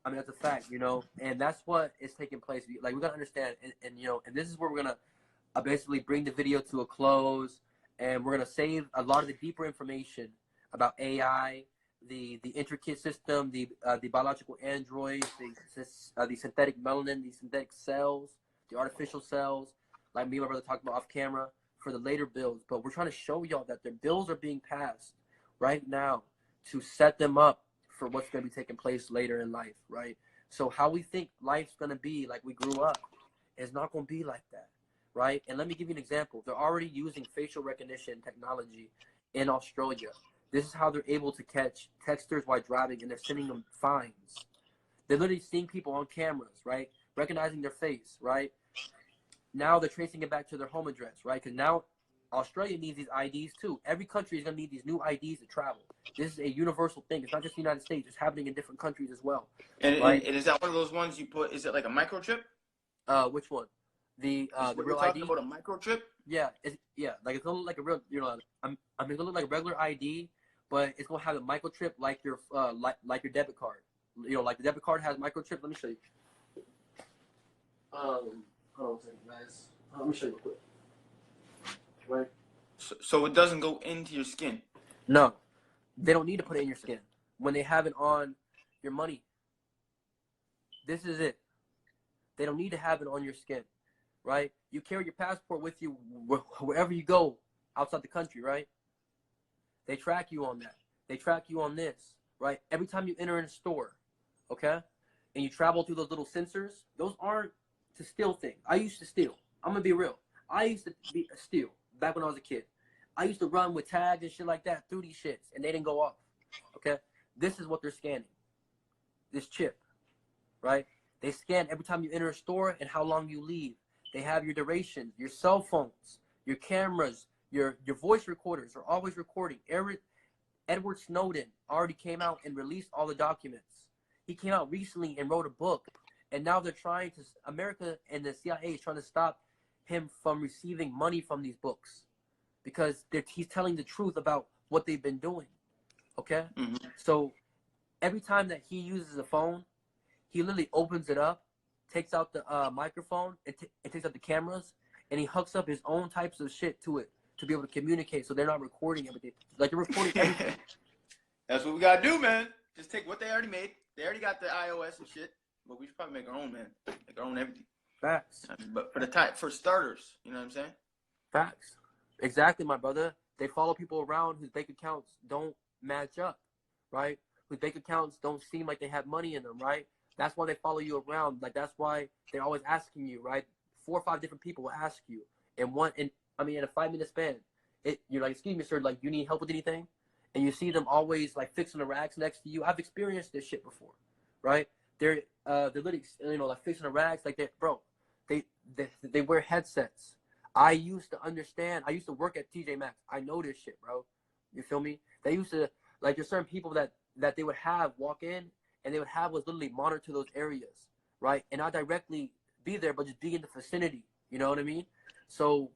I mean, that's a fact, you know, and that's what is taking place. Like, we gotta understand, and you know, and this is where we're gonna basically bring the video to a close, and we're gonna save a lot of the deeper information about AI, the intricate system, the biological androids, the synthetic melanin, the synthetic cells, the artificial cells, like me and my brother talked about off camera, for the later bills. But we're trying to show y'all that their bills are being passed right now to set them up for what's going to be taking place later in life, right? So how we think life's going to be like we grew up is not going to be like that, right? And let me give you an example. They're already using facial recognition technology in Australia. This is how they're able to catch texters while driving, and they're sending them fines. They're literally seeing people on cameras, right? Recognizing their face, right? Now they're tracing it back to their home address, right? Because now Australia needs these IDs too. Every country is going to need these new IDs to travel. This is a universal thing. It's not just the United States. It's happening in different countries as well. And is that one of those ones you put? Is it like a microchip? Which one? The real talking ID. About a microchip? Yeah, like it's gonna look like a real. You know, it's gonna look like a regular ID, but it's gonna have a microchip like your like your debit card. You know, like the debit card has microchip. Let me show you. Hold on a second, guys. Let me show you real quick. Right. So it doesn't go into your skin? No. They don't need to put it in your skin. When they have it on your money, this is it. They don't need to have it on your skin, right? You carry your passport with you wherever you go outside the country, right? They track you on that. They track you on this, right? Every time you enter in a store, okay, and you travel through those little sensors, those aren't to steal things. I used to steal. I'm gonna be real. I used to steal back when I was a kid. I used to run with tags and shit like that through these shits, and they didn't go off. Okay, this is what they're scanning. This chip, right? They scan every time you enter a store and how long you leave. They have your duration, your cell phones, your cameras, your voice recorders are always recording. Edward Snowden already came out and released all the documents. He came out recently and wrote a book, and now they're trying to, America and the CIA is trying to stop him from receiving money from these books because he's telling the truth about what they've been doing. Okay? Mm-hmm. So every time that he uses a phone, he literally opens it up, takes out the microphone, and takes out the cameras, and he hooks up his own types of shit to it to be able to communicate, so they're not recording everything. Like, they're recording everything. That's what we gotta do, man. Just take what they already made. They already got the iOS and shit, but we should probably make our own, man. Make our own everything. Facts. But for starters, you know what I'm saying? Facts. Exactly, my brother. They follow people around whose bank accounts don't match up, right? Whose bank accounts don't seem like they have money in them, right? That's why they follow you around. Like, that's why they're always asking you, right? 4 or 5 different people will ask you in a 5-minute span. You're like, excuse me, sir, like, you need help with anything? And you see them always like fixing the racks next to you. I've experienced this shit before, right? They're literally, like fixing the racks. Like, they wear headsets. I used to understand. I used to work at TJ Maxx. I know this shit, bro. You feel me? They used to, like, there's certain people that they would have walk in, and they would have was literally monitor those areas, right? And not directly be there, but just be in the vicinity. You know what I mean? So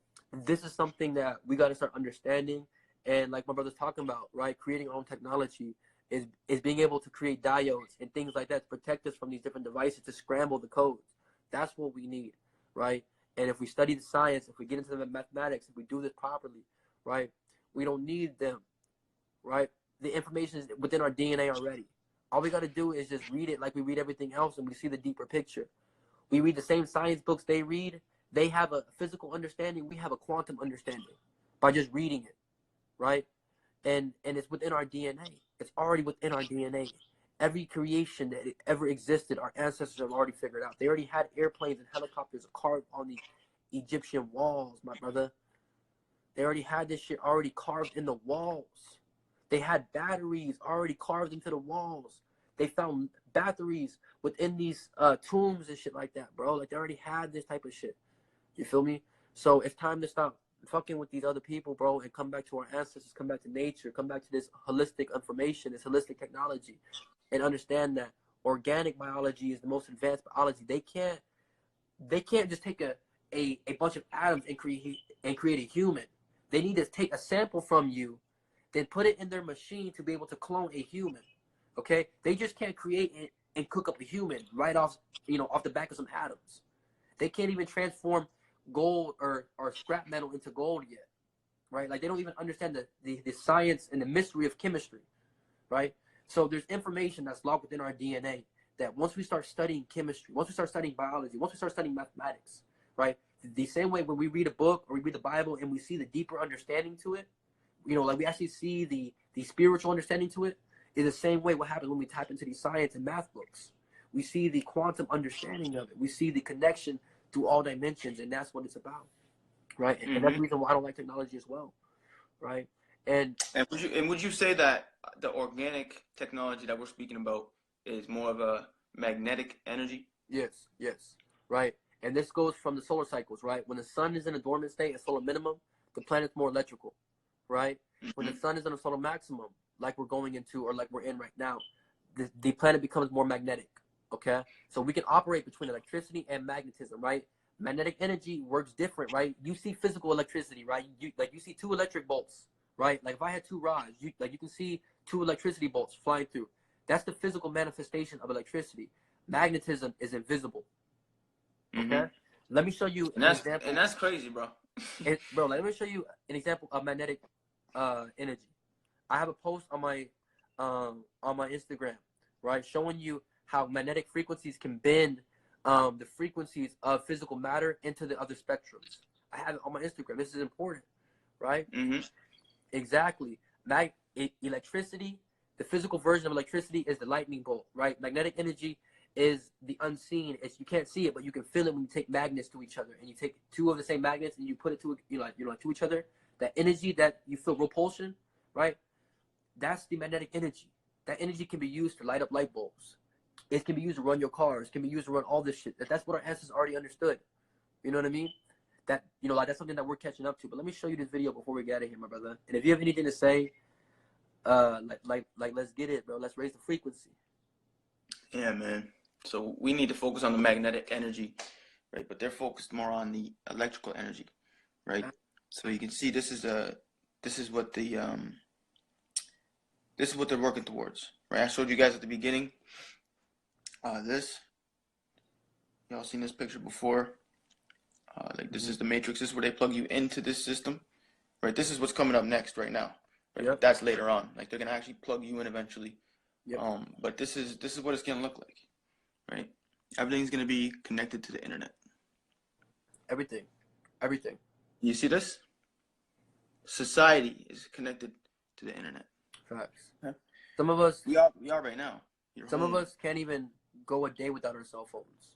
this is something that we got to start understanding. And like my brother's talking about, right? Creating our own technology is being able to create diodes and things like that to protect us from these different devices, to scramble the codes. That's what we need, right? And if we study the science, if we get into the mathematics, if we do this properly, right, we don't need them, right? The information is within our DNA already. All we got to do is just read it like we read everything else, and we see the deeper picture. We read the same science books they read. They have a physical understanding. We have a quantum understanding by just reading it, right? And it's within our DNA. It's already within our DNA. Every creation that ever existed, our ancestors have already figured out. They already had airplanes and helicopters carved on the Egyptian walls, my brother. They already had this shit already carved in the walls. They had batteries already carved into the walls. They found batteries within these tombs and shit like that, bro. Like, they already had this type of shit. You feel me? So it's time to stop fucking with these other people, bro, and come back to our ancestors, come back to nature, come back to this holistic information, this holistic technology, and understand that organic biology is the most advanced biology. They can't just take a bunch of atoms and create a human. They need to take a sample from you, then put it in their machine to be able to clone a human. Okay? They just can't create and cook up a human right off the back of some atoms. They can't even transform gold or scrap metal into gold yet, right? Like, they don't even understand the science and the mystery of chemistry, right? So there's information that's locked within our DNA that once we start studying chemistry, once we start studying biology, once we start studying mathematics, right? The same way when we read a book or we read the Bible and we see the deeper understanding to it, like we actually see the spiritual understanding to it, is the same way what happens when we type into these science and math books. We see the quantum understanding of it. We see the connection to all dimensions, and that's what it's about, right? And that's the reason why I don't like technology as well, right? And would you say that the organic technology that we're speaking about is more of a magnetic energy? Yes, right. And this goes from the solar cycles, right? When the sun is in a dormant state, a solar minimum, the planet's more electrical, right? When the sun is in a solar maximum, like we're going into or like we're in right now, the planet becomes more magnetic. Okay, so we can operate between electricity and magnetism, right? Magnetic energy works different, right? You see physical electricity, right? You see 2 electric bolts, right? Like, if I had 2 rods, you can see 2 electricity bolts flying through. That's the physical manifestation of electricity. Magnetism is invisible. Okay, let me show you an example. And that's crazy, bro. Bro, let me show you an example of magnetic energy. I have a post on my Instagram, right, showing you how magnetic frequencies can bend the frequencies of physical matter into the other spectrums. I have it on my Instagram. This is important, right? Exactly. Electricity The physical version of electricity is the lightning bolt, right? Magnetic energy is the unseen. It's, you can't see it, but you can feel it when you take magnets to each other, and you take two of the same magnets and you put it to to each other. That energy that you feel repulsion, right? That's the magnetic energy. That energy can be used to light up light bulbs. It can be used to run your cars. It can be used to run all this shit. That's what our ancestors already understood. You know what I mean? That, like, that's something that we're catching up to. But let me show you this video before we get out of here, my brother. And if you have anything to say, let's get it, bro. Let's raise the frequency. Yeah, man. So we need to focus on the magnetic energy, right? But they're focused more on the electrical energy, right? So you can see this is what they're working towards, right? I showed you guys at the beginning. Y'all seen this picture before? Like, this is the matrix. This is where they plug you into this system, right? This is what's coming up next right now. Right? Yep. That's later on. Like, they're gonna actually plug you in eventually. Yep. But this is what it's gonna look like, right? Everything's gonna be connected to the internet. Everything. You see this? Society is connected to the internet. Facts. Yeah. Some of us. We are right now. Some of us can't even go a day without our cell phones.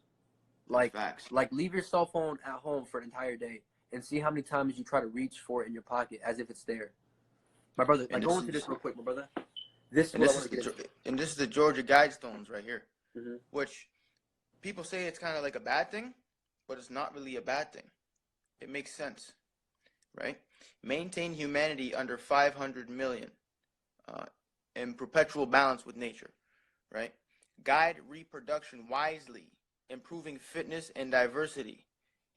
Like, facts. Like, leave your cell phone at home for an entire day and see how many times you try to reach for it in your pocket as if it's there. My brother, like, go into this real quick, my brother. This is the Georgia Guidestones right here, which people say it's kind of like a bad thing, but it's not really a bad thing. It makes sense, right? Maintain humanity under 500 million in perpetual balance with nature, right? Guide reproduction wisely, improving fitness and diversity.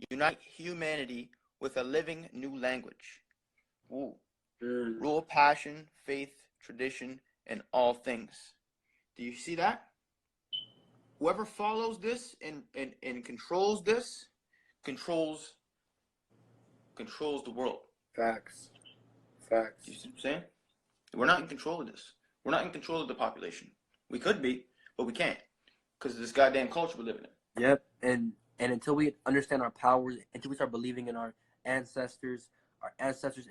Unite humanity with a living new language. Ooh. Rule passion, faith, tradition, and all things. Do you see that? Whoever follows this and controls this, controls the world. Facts. You see what I'm saying? We're not in control of this. We're not in control of the population. We could be, but we can't because of this goddamn culture we're living in. Yep. And until we understand our powers, until we start believing in our ancestors'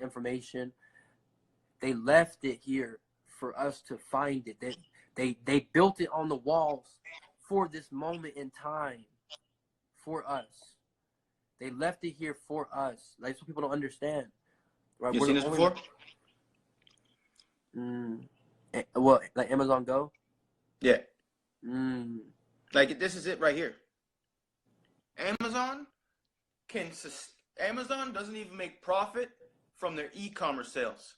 information, they left it here for us to find it. They built it on the walls for this moment in time, for us. They left it here for us. Like, so people don't understand. Right? You seen this before? What, like Amazon Go? Yeah. Like, this is it right here. Amazon doesn't even make profit from their e-commerce sales.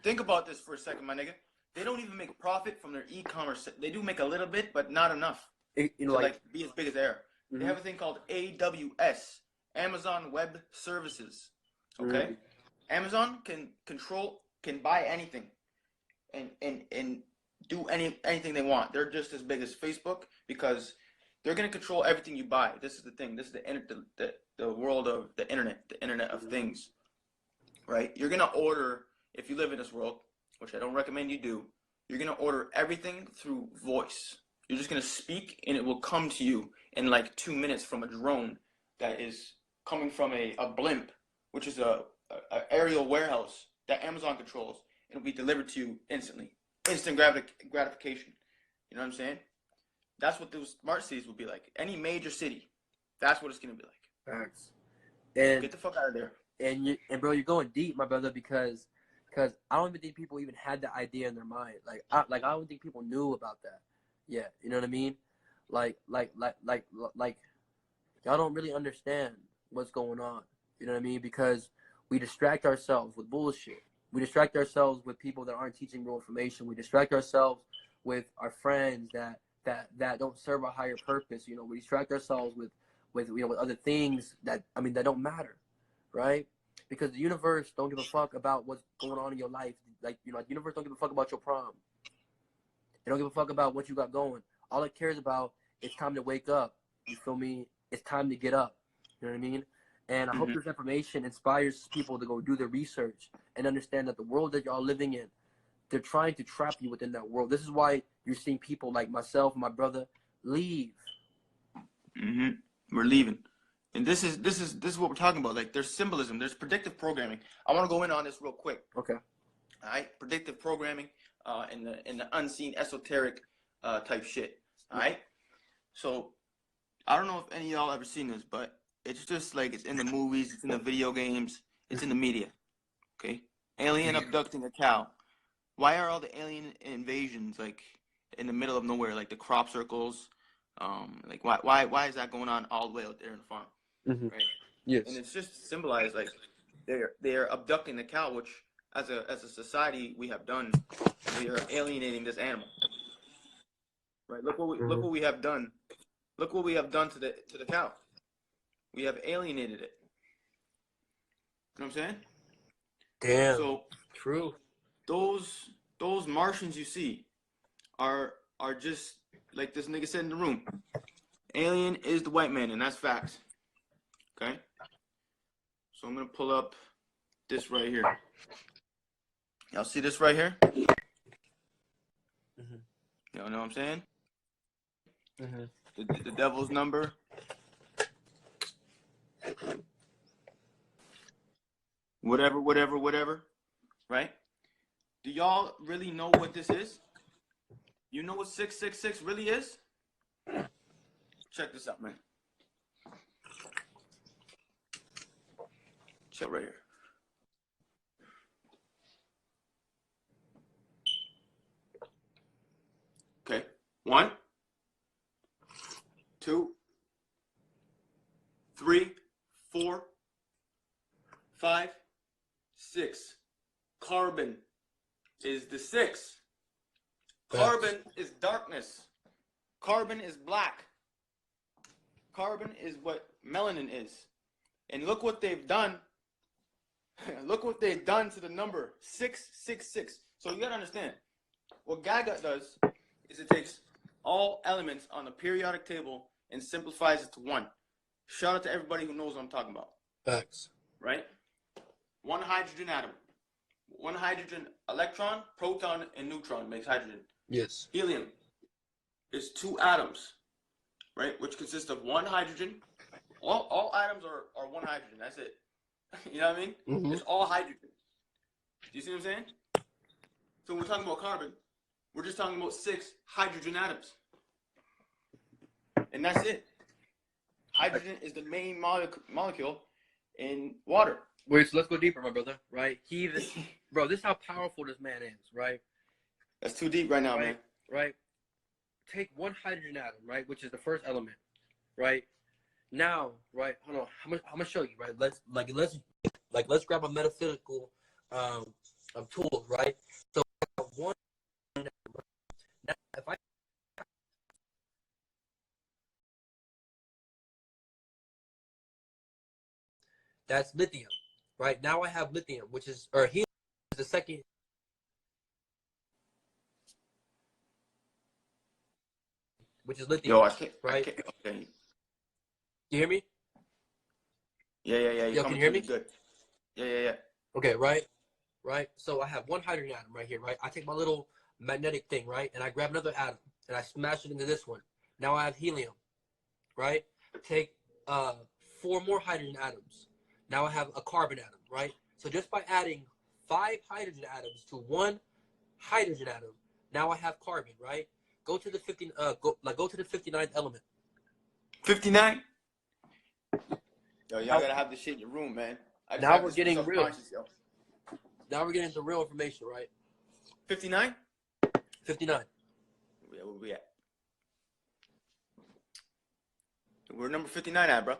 Think about this for a second, my nigga. They don't even make profit from their e-commerce. They do make a little bit, but not enough to be as big as they are. They have a thing called AWS, Amazon Web Services. Okay, Amazon can buy anything, and do anything they want. They're just as big as Facebook because they're gonna control everything you buy. This is the thing. This is the world of the Internet of Things, right? You're gonna order, if you live in this world, which I don't recommend you do. You're gonna order everything through voice. You're just gonna speak, and it will come to you in like 2 minutes from a drone that is coming from a blimp, which is a aerial warehouse that Amazon controls, and it'll be delivered to you instantly. Instant gratification. You know what I'm saying? That's what those smart cities will be like. Any major city, that's what it's gonna be like. Facts. And get the fuck out of there. And bro, you're going deep, my brother, because I don't even think people even had the idea in their mind. I don't think people knew about that. Yeah, you know what I mean? Like y'all don't really understand what's going on. You know what I mean? Because we distract ourselves with bullshit. We distract ourselves with people that aren't teaching real information. We distract ourselves with our friends that don't serve a higher purpose. You know, we distract ourselves with other things that don't matter, right? Because the universe don't give a fuck about what's going on in your life. Like, the universe don't give a fuck about your prom. They don't give a fuck about what you got going. All it cares about is time to wake up. You feel me? It's time to get up. You know what I mean? And I hope this information inspires people to go do their research and understand that the world that y'all living in, they're trying to trap you within that world. This is why you're seeing people like myself and my brother leave. We're leaving. And this is what we're talking about. Like, there's symbolism, there's predictive programming. I want to go in on this real quick. Okay. All right, predictive programming. in the unseen esoteric type shit. All right. So I don't know if any of y'all ever seen this, but it's just like it's in the movies, it's in the video games, it's in the media. Okay. Alien abducting a cow. Why are all the alien invasions like in the middle of nowhere, like the crop circles? Like why is that going on all the way out there in the farm? Right. Yes. And it's just symbolized like they're abducting the cow, which as a society we have done. We are alienating this animal. Right. Look what we have done. Look what we have done to the cow. We have alienated it. You know what I'm saying? Damn. So true. Those Martians you see are just like this nigga said in the room. Alien is the white man, and that's facts. Okay? So I'm gonna pull up this right here. Y'all see this right here? Y'all know what I'm saying? The devil's number. Whatever. Right? Do y'all really know what this is? You know what 666 really is? Check this out, man. Check right here. Okay. 1, 2, 3, 4, 5, 6. Carbon is the 6. Carbon is darkness. Carbon is black. Carbon is what melanin is. And look what they've done. Look what they've done to the number 666. So you gotta understand, what GAGA does is it takes all elements on the periodic table and simplifies it to 1. Shout out to everybody who knows what I'm talking about. Facts. Right? 1 hydrogen atom. 1 hydrogen electron, proton, and neutron makes hydrogen. Yes. Helium is 2 atoms, right? Which consist of 1 hydrogen. All atoms are 1 hydrogen. That's it. You know what I mean? It's all hydrogen. Do you see what I'm saying? So when we're talking about carbon, we're just talking about 6 hydrogen atoms. And that's it. Hydrogen is the main molecule in water. Wait, so let's go deeper, my brother, right? Bro, this is how powerful this man is, right? That's too deep right now, man. Right? Take 1 hydrogen atom, right, which is the first element, right? Now, right, hold on, I'm gonna show you, right? Let's grab a metaphysical tool, right? So 1 now if I that's lithium, right? Now I have lithium, which is helium is the second. Which is lithium. Yo, I can't. Right? Okay. You hear me? Yeah. Yo, can you hear me? Good. Yeah. Okay, right? So I have 1 hydrogen atom right here, right? I take my little magnetic thing, right? And I grab another atom and I smash it into this one. Now I have helium, right? Take 4 more hydrogen atoms. Now I have a carbon atom, right? So just by adding 5 hydrogen atoms to 1 hydrogen atom, now I have carbon, right? Go to the 59th element. 59? Yo, y'all gotta have this shit in your room, man. Now we're getting real. Now we're getting into real information, right? 59? 59. Where we at? We're number 59 at, bro.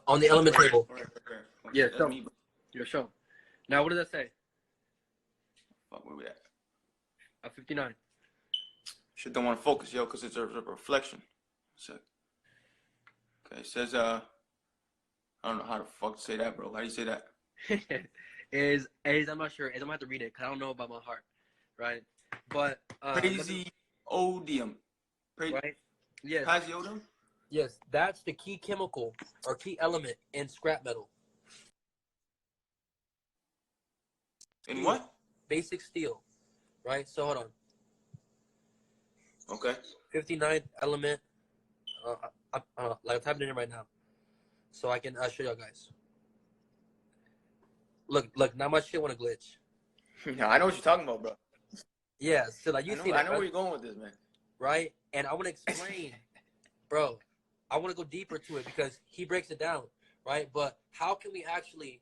On the element table. Okay. Yeah, so. You're shown. Now, what does that say? Fuck, where we at? 59. Shit don't want to focus, yo, because it's a reflection. So, okay, it says, I don't know how to fuck to say that, bro. How do you say that? I'm not sure. I'm gonna have to read it because I don't know about my heart, right? But praseodymium, right? Yes. Praseodymium? Yes, that's the key chemical or key element in scrap metal. In what? Basic steel, right? So hold on. Okay. 59th element. I'm typing it in right now, so I can show y'all guys. Look, now my shit want to glitch. Yeah, I know what you're talking about, bro. Yeah, so like you see that. I know where you're going with this, man. Right? And I want to explain, bro. I want to go deeper to it because he breaks it down, right? But how can we actually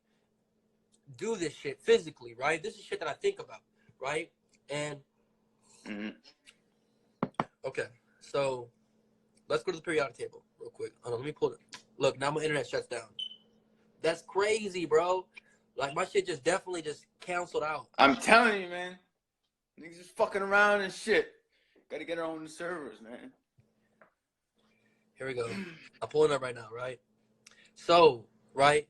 do this shit physically, right? This is shit that I think about, right? And okay, so let's go to the periodic table real quick. Hold on, let me pull it. Look, now my internet shuts down. That's crazy, bro. Like my shit just definitely just canceled out. I'm telling you, man. Niggas just fucking around and shit. Gotta get our own servers, man. Here we go. I'm pulling up right now, right? So, right?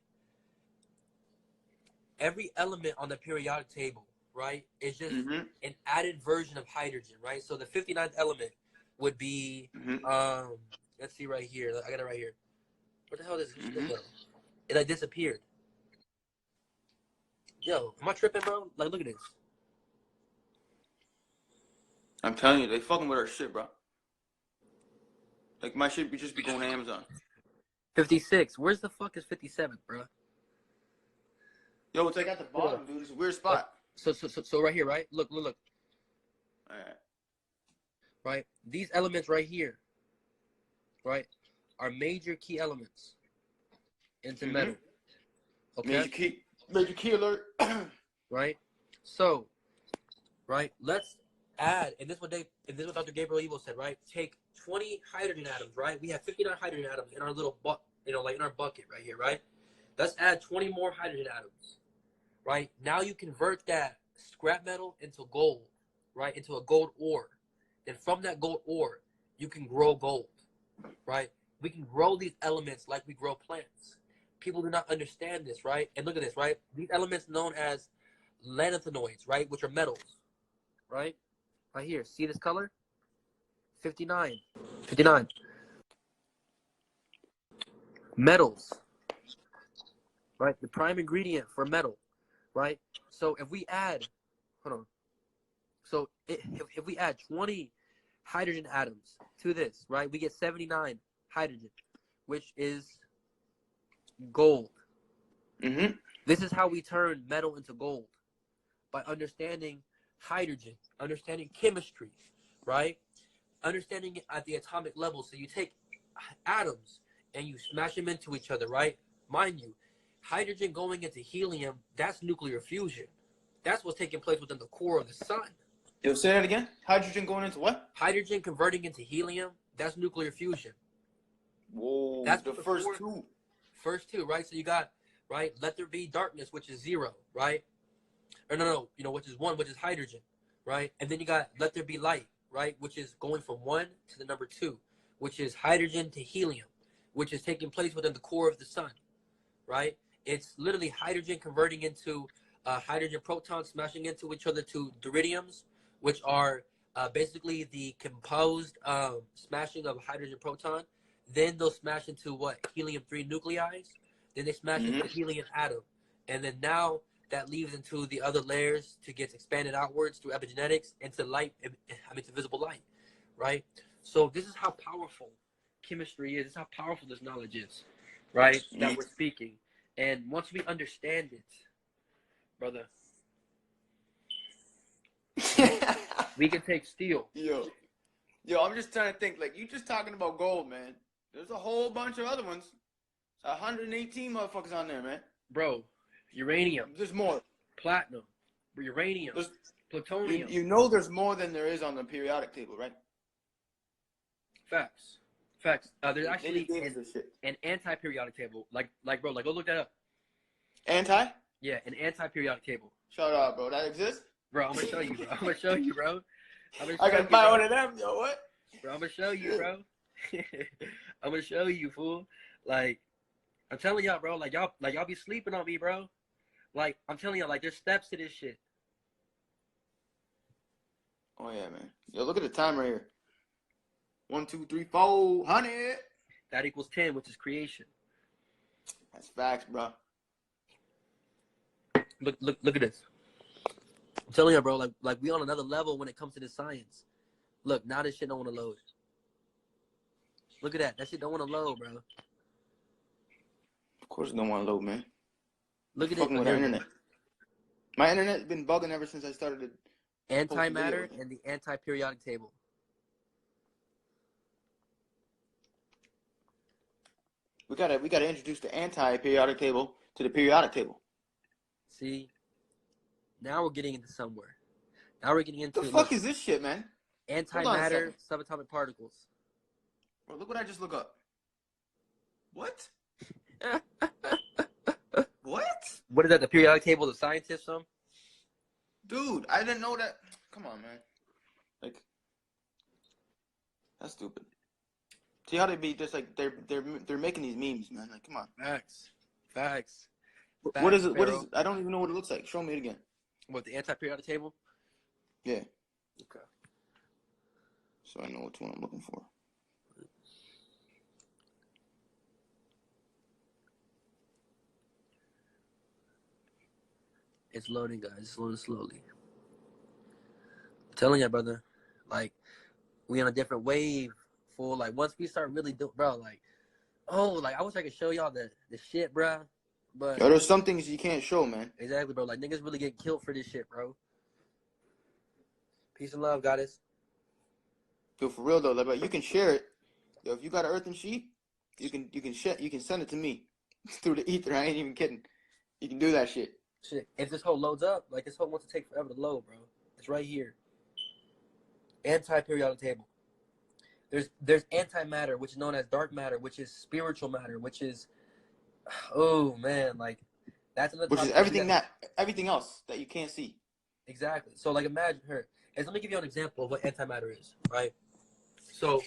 Every element on the periodic table, right, is just an added version of hydrogen, right? So the 59th element would be, let's see right here. I got it right here. What the hell is this? It like disappeared. Yo, am I tripping, bro? Like, look at this. I'm telling you, they fucking with our shit, bro. Like, my shit be just be going to Amazon. 56. Where's the fuck is 57, bro? Yo, it's like at the bottom, dude. It's a weird spot. So right here, right? Look. All right. Right? These elements right here, right, are major key elements into metal. Okay? Major key alert. Right? So, right, let's add, and this is what Dr. Gabriel Evo said, right? Take 20 hydrogen atoms, right? We have 59 hydrogen atoms in our little like in our bucket right here, right? Let's add 20 more hydrogen atoms, right? Now you convert that scrap metal into gold, right? Into a gold ore. And from that gold ore, you can grow gold, right? We can grow these elements like we grow plants. People do not understand this, right? And look at this, right? These elements known as lanthanoids, right? Which are metals, right? Right here. See this color? 59. 59. Metals, right? The prime ingredient for metal, right? So if we add, hold on. So if we add 20 hydrogen atoms to this, right, we get 79 hydrogen, which is gold. This is how we turn metal into gold, by understanding hydrogen, understanding chemistry, right? Understanding it at the atomic level. So you take atoms and you smash them into each other, right? Mind you, hydrogen going into helium, that's nuclear fusion. That's what's taking place within the core of the sun. Yo, say that again? Hydrogen going into what? Hydrogen converting into helium, that's nuclear fusion. Whoa, that's the first two. First two, right? So you got, right, let there be darkness, which is 0, right? Or no, which is 1, which is hydrogen, right? And then you got let there be light, right? Which is going from 1 to the number 2, which is hydrogen to helium, which is taking place within the core of the sun, right? It's literally hydrogen converting into hydrogen protons smashing into each other to deuteriums, which are basically the composed smashing of hydrogen proton. Then they'll smash into what? Helium-3 nuclei. Then they smash into helium atom. And then now that leaves into the other layers to get expanded outwards through epigenetics into light, to visible light, right? So this is how powerful chemistry is. This is how powerful this knowledge is, right? That we're speaking. And once we understand it, brother, we can take steel. Yo, I'm just trying to think. Like, you just talking about gold, man. There's a whole bunch of other ones. 118 motherfuckers on there, man. Bro, uranium. There's more. Platinum. Uranium. Plutonium. You know there's more than there is on the periodic table, right? Facts. There's actually an anti-periodic table. Like, bro, go look that up. Anti? Yeah, an anti-periodic table. Shut up, bro. That exists? Bro, I'm gonna show you, bro. I gotta buy one of them, yo. What? Bro, I'm gonna show you, bro. I'm gonna show you, fool. Like, I'm telling y'all, bro. Like y'all be sleeping on me, bro. Like, I'm telling y'all, like, there's steps to this shit. Oh yeah, man. Yo, look at the time right here. 1, 2, 3, 4, 100. That equals 10, which is creation. That's facts, bro. Look at this. I'm telling you, bro, like we on another level when it comes to this science. Look, now this shit don't want to load. Look at that. That shit don't want to load, bro. Of course it don't want to load, man. Look at it. Fucking with our internet. My internet's been bugging ever since I started Antimatter and the anti-periodic table. We gotta introduce the anti-periodic table to the periodic table. See, now we're getting into somewhere. Now we're getting into the fuck is this shit, man? Antimatter, subatomic particles. Bro, look what I just look up. What? What? What is that? The periodic table of scientists, Dude, I didn't know that. Come on, man. Like, that's stupid. See how they be just like they're making these memes, man. Like, come on. Facts. What is it? Pharaoh. What is it? I don't even know what it looks like. Show me it again. What, the anti-periodic table? Yeah. Okay. So I know which one I'm looking for. It's loading, guys. It's loading slowly. I'm telling you, brother. Like, we on a different wave. Fool. Like, once we start really doing, bro, like, I wish I could show y'all the shit, bro. But yo, there's some things you can't show, man. Exactly, bro. Like, niggas really get killed for this shit, bro. Peace and love, goddess. Yo, for real though, like, bro, you can share it. Yo, if you got an earthen sheet, you can send it to me through the ether. I ain't even kidding. You can do that shit. Shit, if this whole loads up, like, this whole wants to take forever to load, bro. It's right here. Anti-periodic table. There's antimatter, which is known as dark matter, which is spiritual matter, which is, oh man, like, that's another. Which is everything else that you can't see. Exactly. So, like, imagine her. And let me give you an example of what antimatter is, right? So,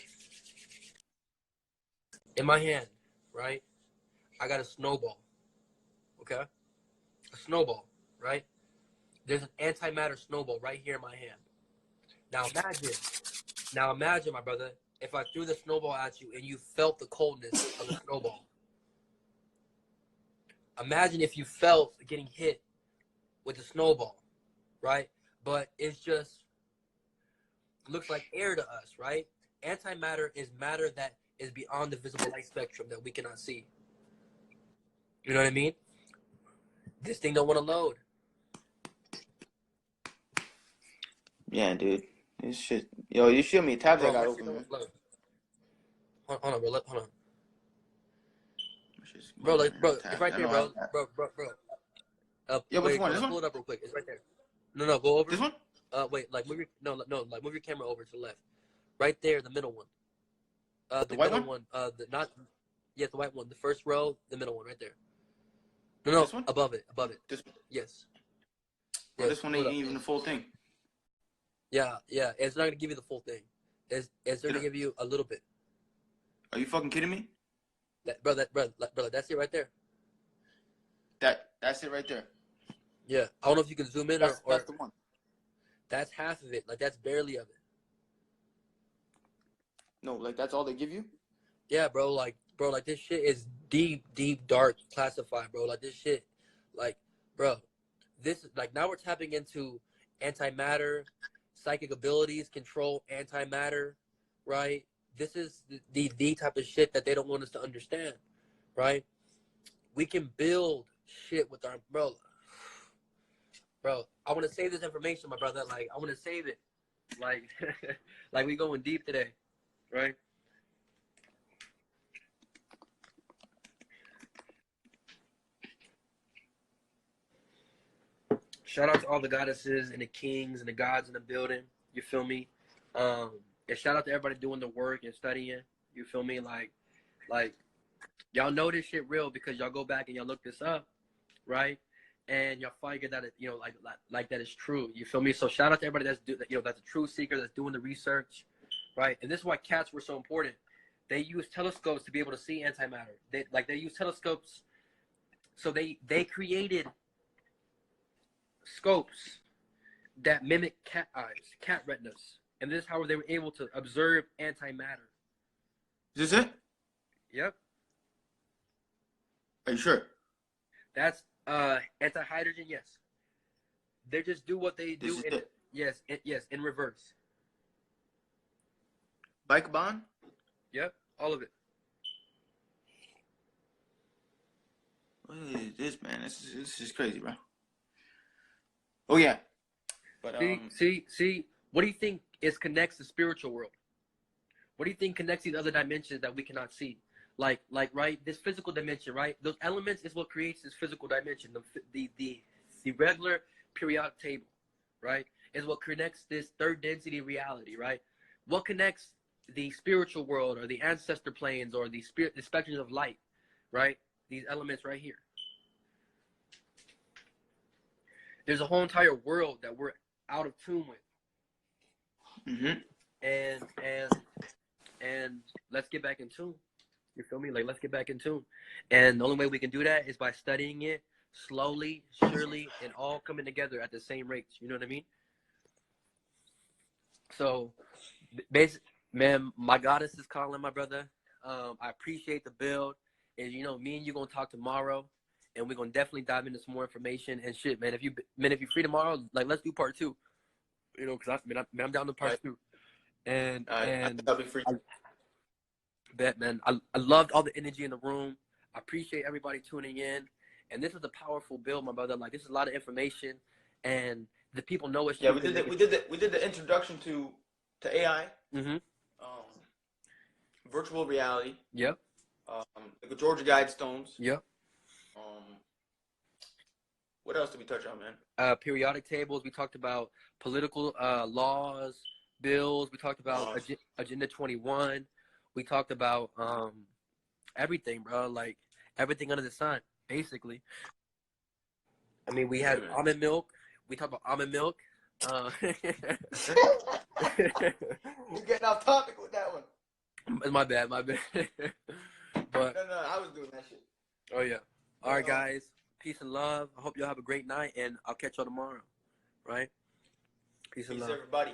in my hand, right, I got a snowball. Okay, a snowball, right? There's an antimatter snowball right here in my hand. Now imagine, my brother, if I threw the snowball at you and you felt the coldness of the snowball. Imagine if you felt getting hit with the snowball, right? But it's just looks like air to us, right? Antimatter is matter that is beyond the visible light spectrum that we cannot see. You know what I mean? This thing don't want to load. Yeah, dude. This shit. Yo, you show me tabs I got open, man. Hold on, bro. Hold on. Bro, it's right there, bro. Bro. Yo, which one? This one? Pull it up real quick. It's right there. No, go over. This one? Wait, like move your camera over to the left. Right there, the middle one. The white one? The white one. The first row, the middle one, right there. No, this one? above it. This one? Yes. Well, this one ain't even the full thing. Yeah. It's not gonna give you the full thing. It's gonna give you a little bit. Are you fucking kidding me? Brother, that's it right there. That's it right there. Yeah, I don't know if you can zoom in That's the one. That's half of it. Like, that's barely of it. No, like, that's all they give you? Yeah, bro. Like, this shit is deep, dark classified, bro. Like, this shit, like, bro, this, like, now we're tapping into antimatter, psychic abilities, control antimatter, right? This is the type of shit that they don't want us to understand, right? We can build shit with our, bro, I want to save this information, my brother. Like, I want to save it. Like, like we going deep today, right? Shout out to all the goddesses and the kings and the gods in the building. You feel me? And shout out to everybody doing the work and studying. You feel me? Like y'all know this shit real because y'all go back and y'all look this up, right? And y'all figure that it, like that is true. You feel me? So shout out to everybody that's a truth seeker that's doing the research, right? And this is why cats were so important. They use telescopes to be able to see antimatter. They use telescopes, so they created scopes that mimic cat eyes, cat retinas, and this is how they were able to observe antimatter. Is this it? Yep. Are you sure? That's anti-hydrogen. Yes. They just do what they do. Yes, in reverse. Bicarbon? Yep, all of it. What is this, man? This is crazy, bro. Oh yeah. But see. What do you think connects the spiritual world? What do you think connects these other dimensions that we cannot see? Like right, this physical dimension, right? Those elements is what creates this physical dimension. The regular periodic table, right, is what connects this third density reality, right? What connects the spiritual world or the ancestor planes or the spectrums of light, right? These elements right here. There's a whole entire world that we're out of tune with. And let's get back in tune. You feel me? Like, let's get back in tune. And the only way we can do that is by studying it slowly, surely, and all coming together at the same rates. You know what I mean? So, man, my goddess is calling, my brother. I appreciate the build. And, you know, me and you going to talk tomorrow. And we're going to definitely dive into some more information and shit, man. If you're free tomorrow, like, let's do part 2. You know, because I'm down to part 2. And I'll be free. Bet, man. I loved all the energy in the room. I appreciate everybody tuning in. And this is a powerful build, my brother. Like, this is a lot of information, and the people know it's. Yeah, we did the introduction to AI. Virtual reality. Yep. The Georgia Guidestones. Yep. What else did we touch on, man? Periodic tables. We talked about political laws, bills. We talked about Agenda 21. We talked about everything, bro. Like, everything under the sun, basically. I mean, we had almond milk. We talked about almond milk. You're getting off topic with that one. My bad. But no, I was doing that shit. Oh yeah. All right, guys. Peace and love. I hope y'all have a great night, and I'll catch y'all tomorrow. Right? Peace and love, everybody.